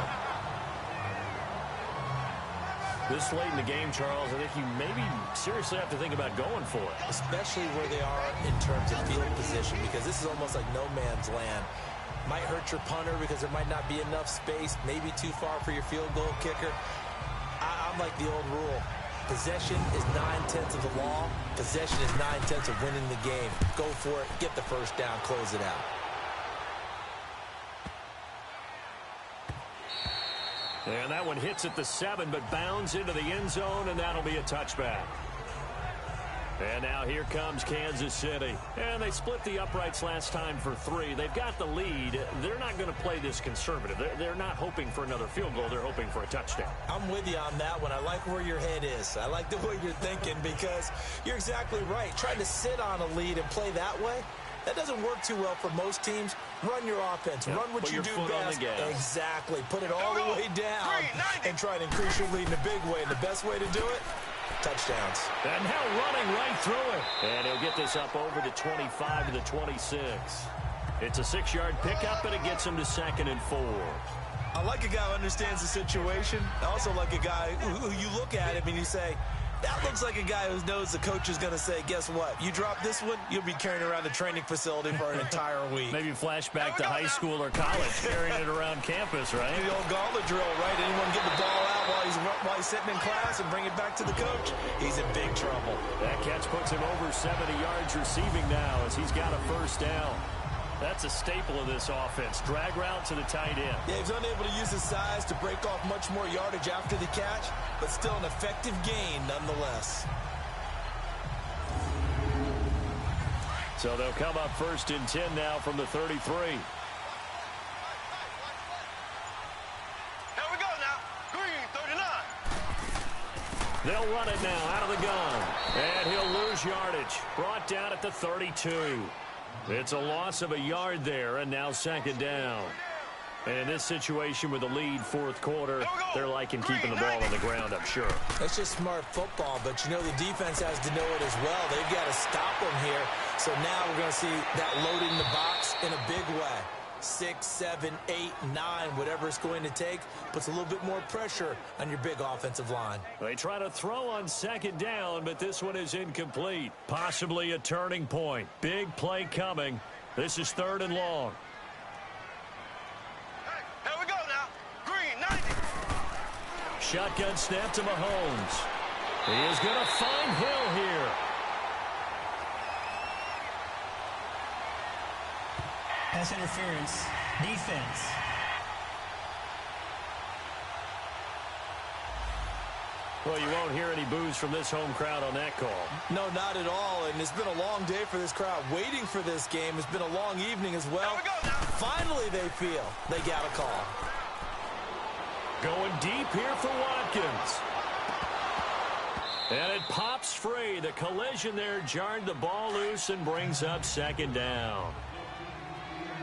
[SPEAKER 2] This late in the game, Charles, I think you maybe seriously have to think about going for it.
[SPEAKER 3] Especially where they are in terms of field position, because this is almost like no man's land. Might hurt your punter because there might not be enough space, maybe too far for your field goal kicker. I'm like the old rule. Possession is 9/10 of the law. Possession is 9/10 of winning the game. Go for it. Get the first down. Close it out.
[SPEAKER 2] And that one hits at the 7, but bounds into the end zone, and that'll be a touchback. And now here comes Kansas City. And they split the uprights last time for 3. They've got the lead. They're not going to play this conservative. They're not hoping for another field goal. They're hoping for a touchdown.
[SPEAKER 3] I'm with you on that one. I like where your head is. I like the way you're thinking because you're exactly right. Trying to sit on a lead and play that way, that doesn't work too well for most teams. Run your offense.
[SPEAKER 2] Yep.
[SPEAKER 3] Run what
[SPEAKER 2] Put
[SPEAKER 3] you
[SPEAKER 2] your
[SPEAKER 3] do
[SPEAKER 2] foot on
[SPEAKER 3] best.
[SPEAKER 2] the gas.
[SPEAKER 3] Exactly. Put it all the way down and try and increase your lead in a big way. And the best way to do it, touchdowns.
[SPEAKER 2] And now running right through it. And he'll get this up over the 25 to the 26. It's a 6-yard pickup, and it gets him to 2nd and 4.
[SPEAKER 3] I like a guy who understands the situation. I also like a guy who you look at him and you say, that looks like a guy who knows the coach is going to say, guess what? You drop this one, you'll be carrying around the training facility for an entire week.
[SPEAKER 2] Maybe flashback to high school or college, carrying it around campus, right?
[SPEAKER 3] The old gauntlet drill, right? Anyone get the ball out while he's sitting in class and bring it back to the coach? He's in big trouble.
[SPEAKER 2] That catch puts him over 70 yards receiving now as he's got a first down. That's a staple of this offense. Drag route to the tight end.
[SPEAKER 3] Yeah, he's unable to use his size to break off much more yardage after the catch, but still an effective gain nonetheless.
[SPEAKER 2] So they'll come up 1st and 10 now from the 33.
[SPEAKER 5] Here we go now. Green, 39.
[SPEAKER 2] They'll run it now out of the gun. And he'll lose yardage. Brought down at the 32. It's a loss of a yard there, and now 2nd down. And in this situation with the lead 4th quarter, they're liking keeping the ball on the ground, I'm sure.
[SPEAKER 3] That's just smart football, but you know the defense has to know it as well. They've got to stop them here. So now we're going to see that loading the box in a big way. 6, 7, 8, 9, whatever it's going to take, puts a little bit more pressure on your big offensive line.
[SPEAKER 2] They try to throw on 2nd down, but this one is incomplete. Possibly a turning point. Big play coming. This is 3rd and long.
[SPEAKER 5] Here we go now. Green, 90.
[SPEAKER 2] Shotgun snap to Mahomes. He is going to find Hill here.
[SPEAKER 4] Pass interference. Defense.
[SPEAKER 2] Well, you won't hear any boos from this home crowd on that call.
[SPEAKER 3] No, not at all. And it's been a long day for this crowd. Waiting for this game. It's been a long evening as well.
[SPEAKER 5] Here we go now.
[SPEAKER 3] Finally, they feel they got a call.
[SPEAKER 2] Going deep here for Watkins. And it pops free. The collision there jarred the ball loose and brings up 2nd down.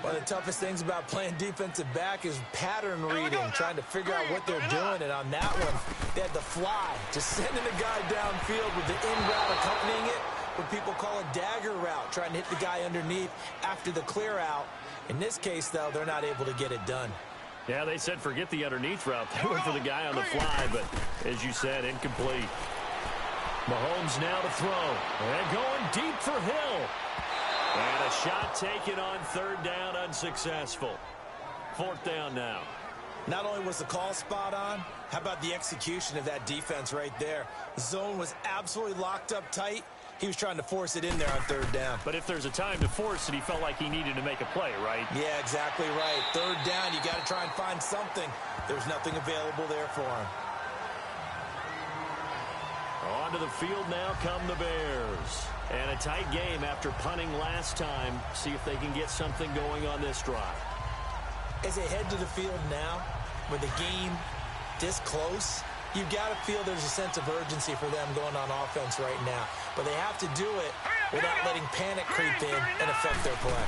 [SPEAKER 3] One of the toughest things about playing defensive back is pattern reading, trying to figure out what they're doing. And on that one, they had the fly, just sending a guy downfield with the in route accompanying it, what people call a dagger route, trying to hit the guy underneath after the clear out. In this case, though, they're not able to get it done.
[SPEAKER 2] Yeah, they said forget the underneath route. They went for the guy on the fly, but as you said, incomplete. Mahomes now to throw. And going deep for Hill. And a shot taken on 3rd down, unsuccessful. 4th down now.
[SPEAKER 3] Not only was the call spot on, how about the execution of that defense right there? The zone was absolutely locked up tight. He was trying to force it in there on 3rd down.
[SPEAKER 2] But if there's a time to force it, he felt like he needed to make a play, right?
[SPEAKER 3] Yeah, exactly right. 3rd down, you got to try and find something. There's nothing available there for him.
[SPEAKER 2] Onto the field now come the Bears. And a tight game after punting last time. See if they can get something going on this drive.
[SPEAKER 3] As they head to the field now, with the game this close, you've got to feel there's a sense of urgency for them going on offense right now. But they have to do it without letting panic creep in and affect their play.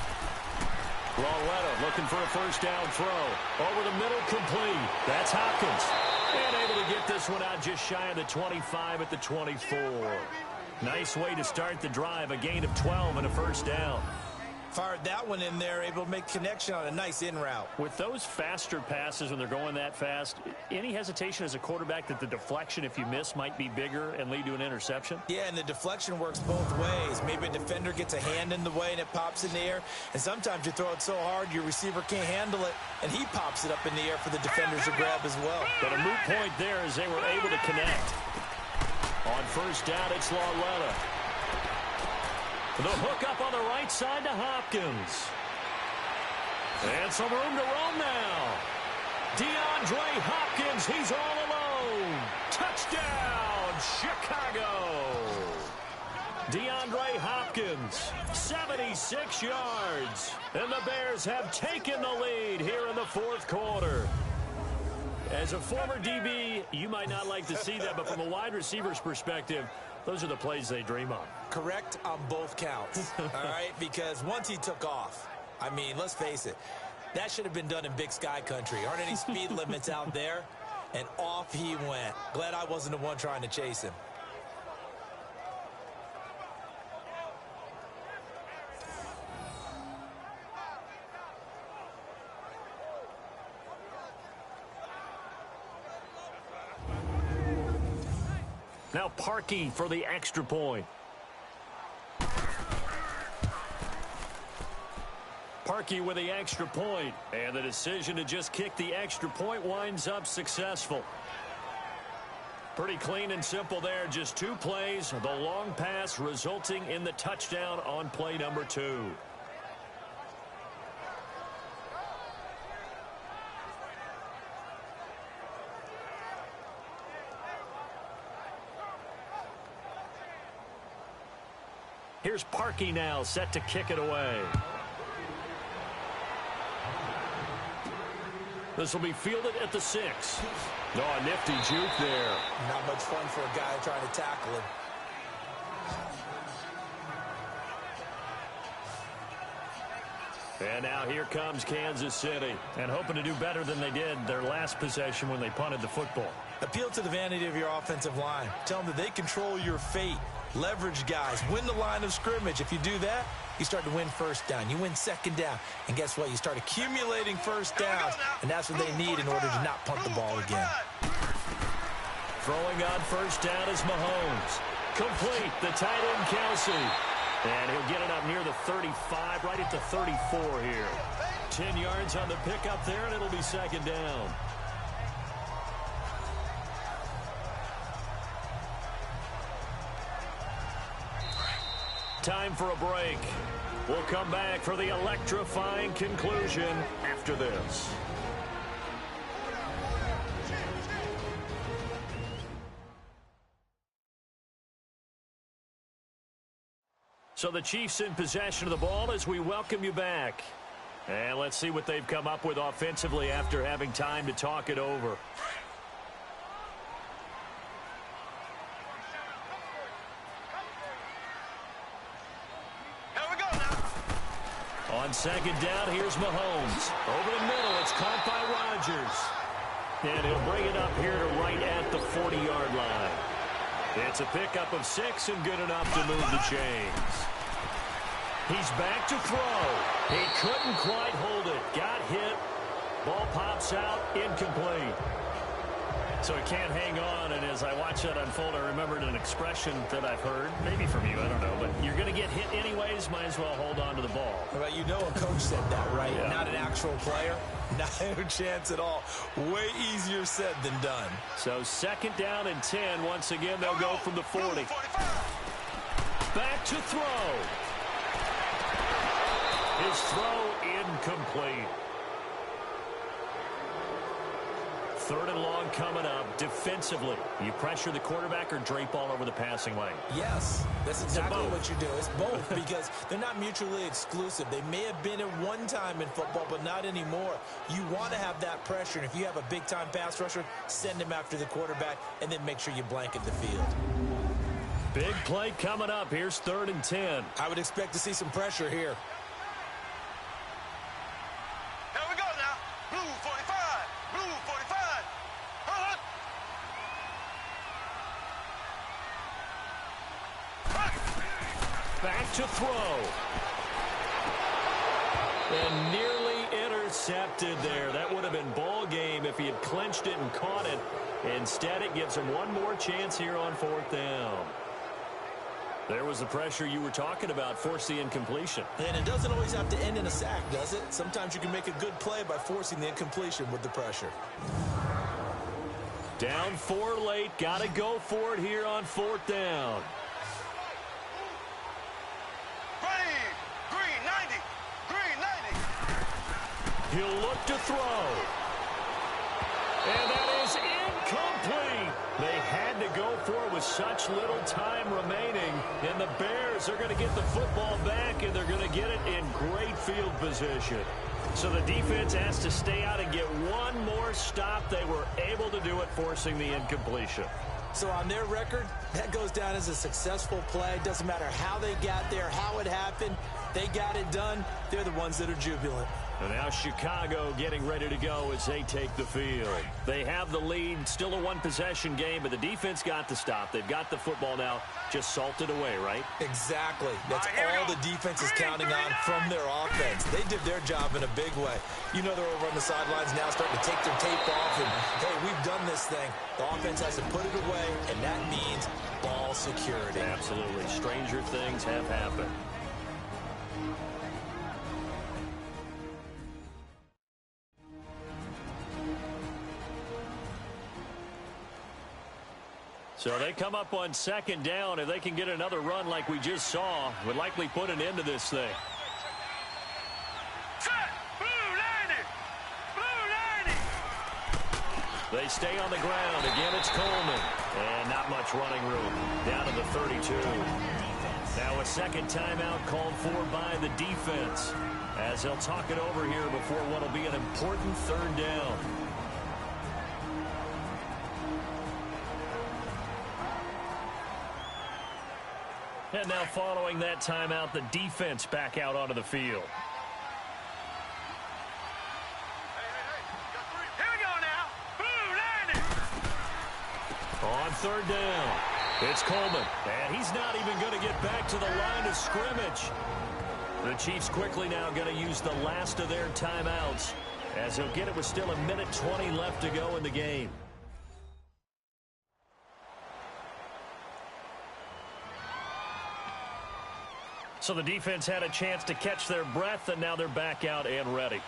[SPEAKER 2] Loretta looking for a 1st down throw. Over the middle, complete. That's Hopkins. And able to get this one out just shy of the 25 at the 24. Nice way to start the drive. A gain of 12 and a 1st down.
[SPEAKER 3] Fired that one in there, able to make connection on a nice in route.
[SPEAKER 2] With those faster passes when they're going that fast, any hesitation as a quarterback that the deflection, if you miss, might be bigger and lead to an interception?
[SPEAKER 3] Yeah, and the deflection works both ways. Maybe a defender gets a hand in the way and it pops in the air. And sometimes you throw it so hard your receiver can't handle it, and he pops it up in the air for the defenders to grab as well.
[SPEAKER 2] But a moot point there as they were able to connect. On first down, it's Lauletta. The hook up on the right side to Hopkins. And some room to roam now. DeAndre Hopkins, he's all alone. Touchdown, Chicago. DeAndre Hopkins, 76 yards. And the Bears have taken the lead here in the fourth quarter. As a former DB, you might not like to see that, but from a wide receiver's perspective, those are the plays they dream of.
[SPEAKER 3] Correct on both counts, all right? Because once he took off, I mean, let's face it, that should have been done in Big Sky country. Aren't any speed limits out there? And off he went. Glad I wasn't the one trying to chase him.
[SPEAKER 2] Now Parkey for the extra point. Parkey with the extra point, and the decision to just kick the extra point winds up successful. Pretty clean and simple there. Just 2 plays. The long pass resulting in the touchdown on play number 2. Here's Parkey now, set to kick it away. This will be fielded at the 6. Oh, a nifty juke there.
[SPEAKER 3] Not much fun for a guy trying to tackle him.
[SPEAKER 2] And now here comes Kansas City. And hoping to do better than they did their last possession when they punted the football.
[SPEAKER 3] Appeal to the vanity of your offensive line. Tell them that they control your fate. Leverage guys. Win the line of scrimmage. If you do that, you start to win first down. You win second down. And guess what? You start accumulating first downs. And that's what they need in order to not punt the ball again.
[SPEAKER 2] Throwing on first down is Mahomes. Complete. The tight end, Kelsey. And he'll get it up near the 35, right at the 34 here. 10 yards on the pickup there, and it'll be second down. Time for a break. We'll come back for the electrifying conclusion after this. So the Chiefs in possession of the ball as we welcome you back. And let's see what they've come up with offensively after having time to talk it over.
[SPEAKER 5] Here we go now.
[SPEAKER 2] On second down, here's Mahomes. Over the middle, it's caught by Rodgers. And he'll bring it up here to right at the 40-yard line. It's a pickup of 6 and good enough to move the chains. He's back to throw. He couldn't quite hold it. Got hit. Ball pops out. Incomplete. So he can't hang on, and as I watch that unfold, I remembered an expression that I've heard, maybe from you, I don't know, but you're going to get hit anyways, might as well hold on to the ball.
[SPEAKER 3] Well, you know a coach said that, right?
[SPEAKER 2] Yeah.
[SPEAKER 3] Not an actual player. No chance at all. Way easier said than done.
[SPEAKER 2] So second down and 10. Once again, they'll go from the 40. Back to throw. His throw incomplete. Third and long coming up. Defensively, you pressure the quarterback or drape all over the passing lane?
[SPEAKER 3] Yes, that's exactly
[SPEAKER 2] both.
[SPEAKER 3] what you do. It's both because they're not mutually exclusive. They may have been at one time in football, but not anymore. You want to have that pressure, and if you have a big-time pass rusher, send him after the quarterback, and then make sure you blanket the field.
[SPEAKER 2] Big play coming up. Here's third and 10.
[SPEAKER 3] I would expect to see some pressure here.
[SPEAKER 5] Here we go now. Blue 45. Blue 45.
[SPEAKER 2] Back to throw. And nearly intercepted there. That would have been ball game if he had clinched it and caught it. Instead, it gives him one more chance here on fourth down. There was the pressure you were talking about, force the incompletion.
[SPEAKER 3] And it doesn't always have to end in a sack, does it? Sometimes you can make a good play by forcing the incompletion with the pressure.
[SPEAKER 2] Down 4 late. Got to go for it here on 4th down.
[SPEAKER 5] Green 90. Green 90.
[SPEAKER 2] He'll look to throw. And that is incomplete. They had to go for it with such little time remaining. And the Bears are going to get the football back, and they're going to get it in great field position. So the defense has to stay out and get one more stop. They were able to do it, forcing the incompletion.
[SPEAKER 3] So on their record, that goes down as a successful play. Doesn't matter how they got there, how it happened. They got it done. They're the ones that are jubilant.
[SPEAKER 2] And now Chicago getting ready to go as they take the field. They have the lead, still a one-possession game, but the defense got the stop. They've got the football now, just salted away, right?
[SPEAKER 3] Exactly. That's all the defense is counting on from their offense. They did their job in a big way. You know they're over on the sidelines now starting to take their tape off and, hey, we've done this thing. The offense has to put it away, and that means ball security.
[SPEAKER 2] Absolutely. Stranger things have happened. So they come up on 2nd down. If they can get another run like we just saw, would likely put an end to this thing.
[SPEAKER 5] Set. Blue 90. Blue 90.
[SPEAKER 2] They stay on the ground. Again, it's Coleman. And not much running room. Down to the 32. Now a second timeout called for by the defense, as they'll talk it over here before what will be an important 3rd down. And now following that timeout, the defense back out onto the field.
[SPEAKER 5] Here we go now. Blue 90.
[SPEAKER 2] On 3rd down, it's Coleman. And he's not even going to get back to the line of scrimmage. The Chiefs quickly now going to use the last of their timeouts, as he'll get it with still 1:20 left to go in the game. So the defense had a chance to catch their breath, and now they're back out and ready.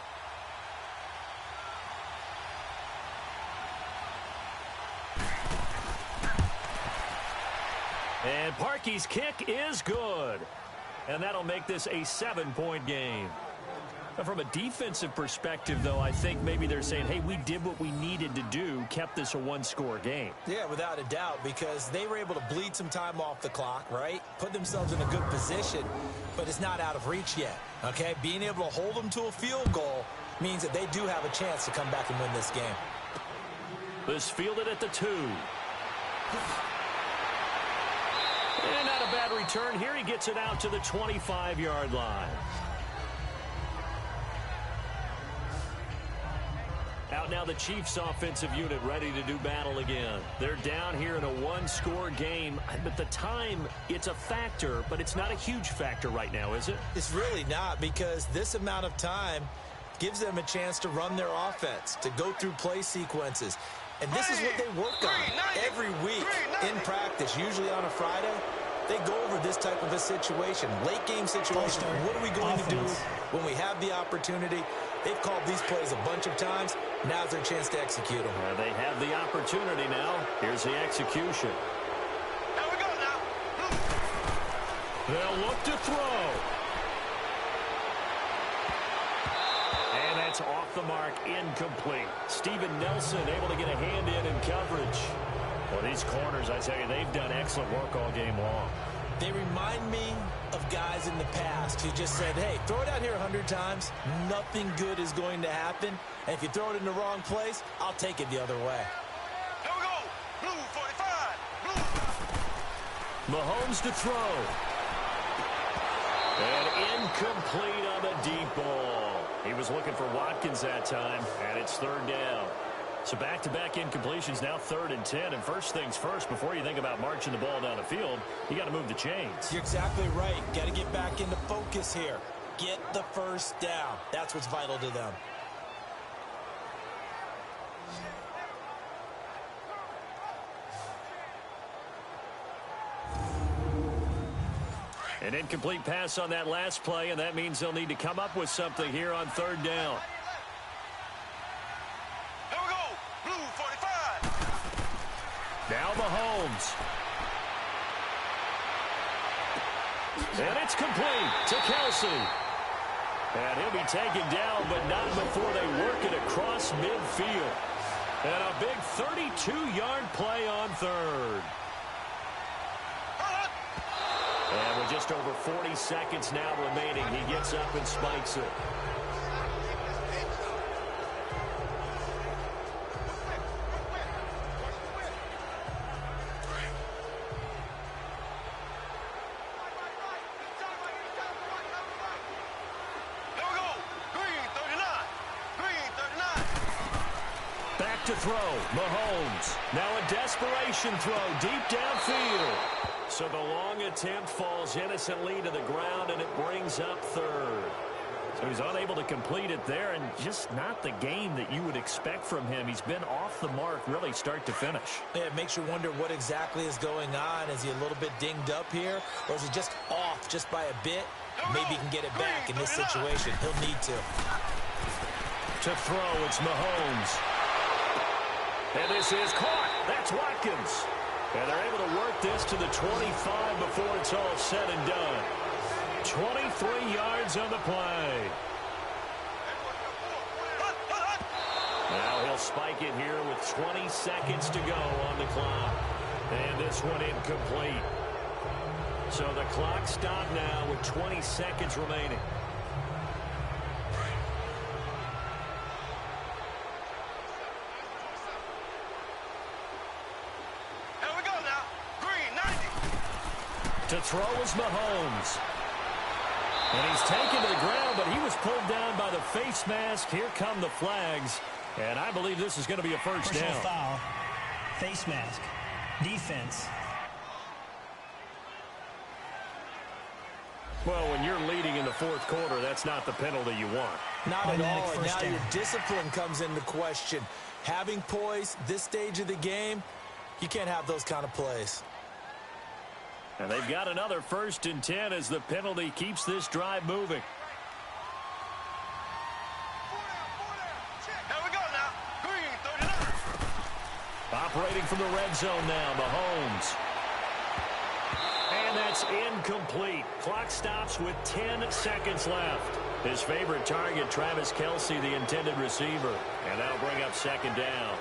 [SPEAKER 2] And Parkey's kick is good. And that'll make this a 7-point game. Now, from a defensive perspective, though, I think maybe they're saying, hey, we did what we needed to do, kept this a one-score game.
[SPEAKER 3] Yeah, without a doubt, because they were able to bleed some time off the clock, right? Put themselves in a good position, but it's not out of reach yet, okay? Being able to hold them to a field goal means that they do have a chance to come back and win this game.
[SPEAKER 2] This fielded at the 2. And not a bad return here. He gets it out to the 25-yard line. Out now the Chiefs offensive unit ready to do battle again. They're down here in a one-score game. But the time, it's a factor, but it's not a huge factor right now, is it?
[SPEAKER 3] It's really not, because this amount of time gives them a chance to run their offense, to go through play sequences. And this is what they work on every week in practice, usually on a Friday. They go over this type of a situation, late game situation. What are we going to do when we have the opportunity? They've called these plays a bunch of times. Now's their chance to execute them.
[SPEAKER 2] They have the opportunity now. Here's the execution.
[SPEAKER 5] Here we go now.
[SPEAKER 2] They'll look to throw. And that's off the mark, incomplete. Steven Nelson able to get a hand in coverage. Well, these corners, I tell you, they've done excellent work all game long.
[SPEAKER 3] They remind me of guys in the past who just said, hey, throw it out here 100 times. Nothing good is going to happen. And if you throw it in the wrong place, I'll take it the other way.
[SPEAKER 5] Here we go. Blue 45. Blue.
[SPEAKER 2] Mahomes to throw. And incomplete on the deep ball. He was looking for Watkins that time, and it's 3rd down. So back-to-back incompletions, now 3rd and 10. And first things first, before you think about marching the ball down the field, you got to move the chains.
[SPEAKER 3] You're exactly right. Got to get back into focus here. Get the first down. That's what's vital to them.
[SPEAKER 2] An incomplete pass on that last play, and that means they'll need to come up with something here on 3rd down.
[SPEAKER 5] Here we go. Blue 45.
[SPEAKER 2] Now Mahomes. And it's complete to Kelce. And he'll be taken down, but not before they work it across midfield. And a big 32-yard play on third. And with just over 40 seconds now remaining, he gets up and spikes it. To throw, Mahomes. Now a desperation throw deep downfield. So the long attempt falls innocently to the ground, and it brings up third. So he's unable to complete it there, and just not the game that you would expect from him. He's been off the mark really start to finish.
[SPEAKER 3] Yeah, it makes you wonder what exactly is going on. Is he a little bit dinged up here, or is he just off just by a bit? Maybe he can get it back in this situation. He'll need to.
[SPEAKER 2] To throw, it's Mahomes. And this is caught. That's Watkins. And they're able to work this to the 25 before it's all said and done. 23 yards on the play. Now he'll spike it here with 20 seconds to go on the clock. And this one incomplete. So the clock stopped now with 20 seconds remaining. To throw is Mahomes. And he's taken to the ground, but he was pulled down by the face mask. Here come the flags. And I believe this is going to be a first down.
[SPEAKER 4] Personal foul. Face mask. Defense.
[SPEAKER 2] Well, when you're leading in the fourth quarter, that's not the penalty you want.
[SPEAKER 3] Not at all. And now
[SPEAKER 4] down.
[SPEAKER 3] your discipline comes into question. Having poise this stage of the game, you can't have those kind of plays.
[SPEAKER 2] And they've got another 1st and 10 as the penalty keeps this drive moving.
[SPEAKER 5] Here we go now. Green 39.
[SPEAKER 2] Operating from the red zone now, Mahomes. And that's incomplete. Clock stops with 10 seconds left. His favorite target, Travis Kelce, the intended receiver. And that'll bring up 2nd down.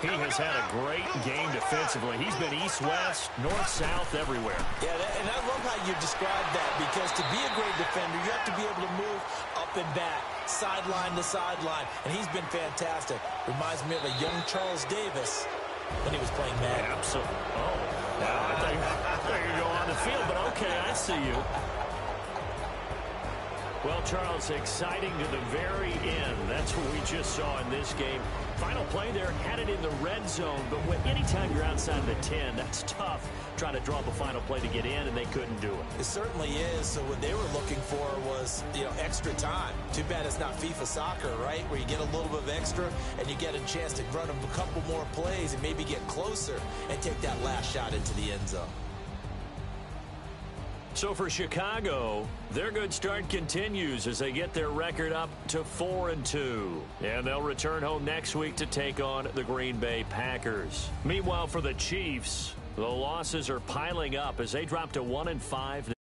[SPEAKER 2] He has had a great game defensively. He's been east-west, north-south, everywhere.
[SPEAKER 3] Yeah, and I love how you describe that, because to be a great defender, you have to be able to move up and back, sideline to sideline, and he's been fantastic. Reminds me of a young Charles Davis when he was playing Madden.
[SPEAKER 2] Absolutely. Oh, wow. I thought you were going on the field, but okay, I see you. Well, Charles, exciting to the very end. That's what we just saw in this game. Final play there, had it in the red zone, but anytime you're outside the 10, that's tough trying to draw up a final play to get in, and they couldn't do it.
[SPEAKER 3] It certainly is. So what they were looking for was, extra time. Too bad it's not FIFA soccer, right, where you get a little bit of extra and you get a chance to run a couple more plays and maybe get closer and take that last shot into the end zone.
[SPEAKER 2] So for Chicago, their good start continues as they get their record up to 4-2. And they'll return home next week to take on the Green Bay Packers. Meanwhile, for the Chiefs, the losses are piling up as they drop to 1-5.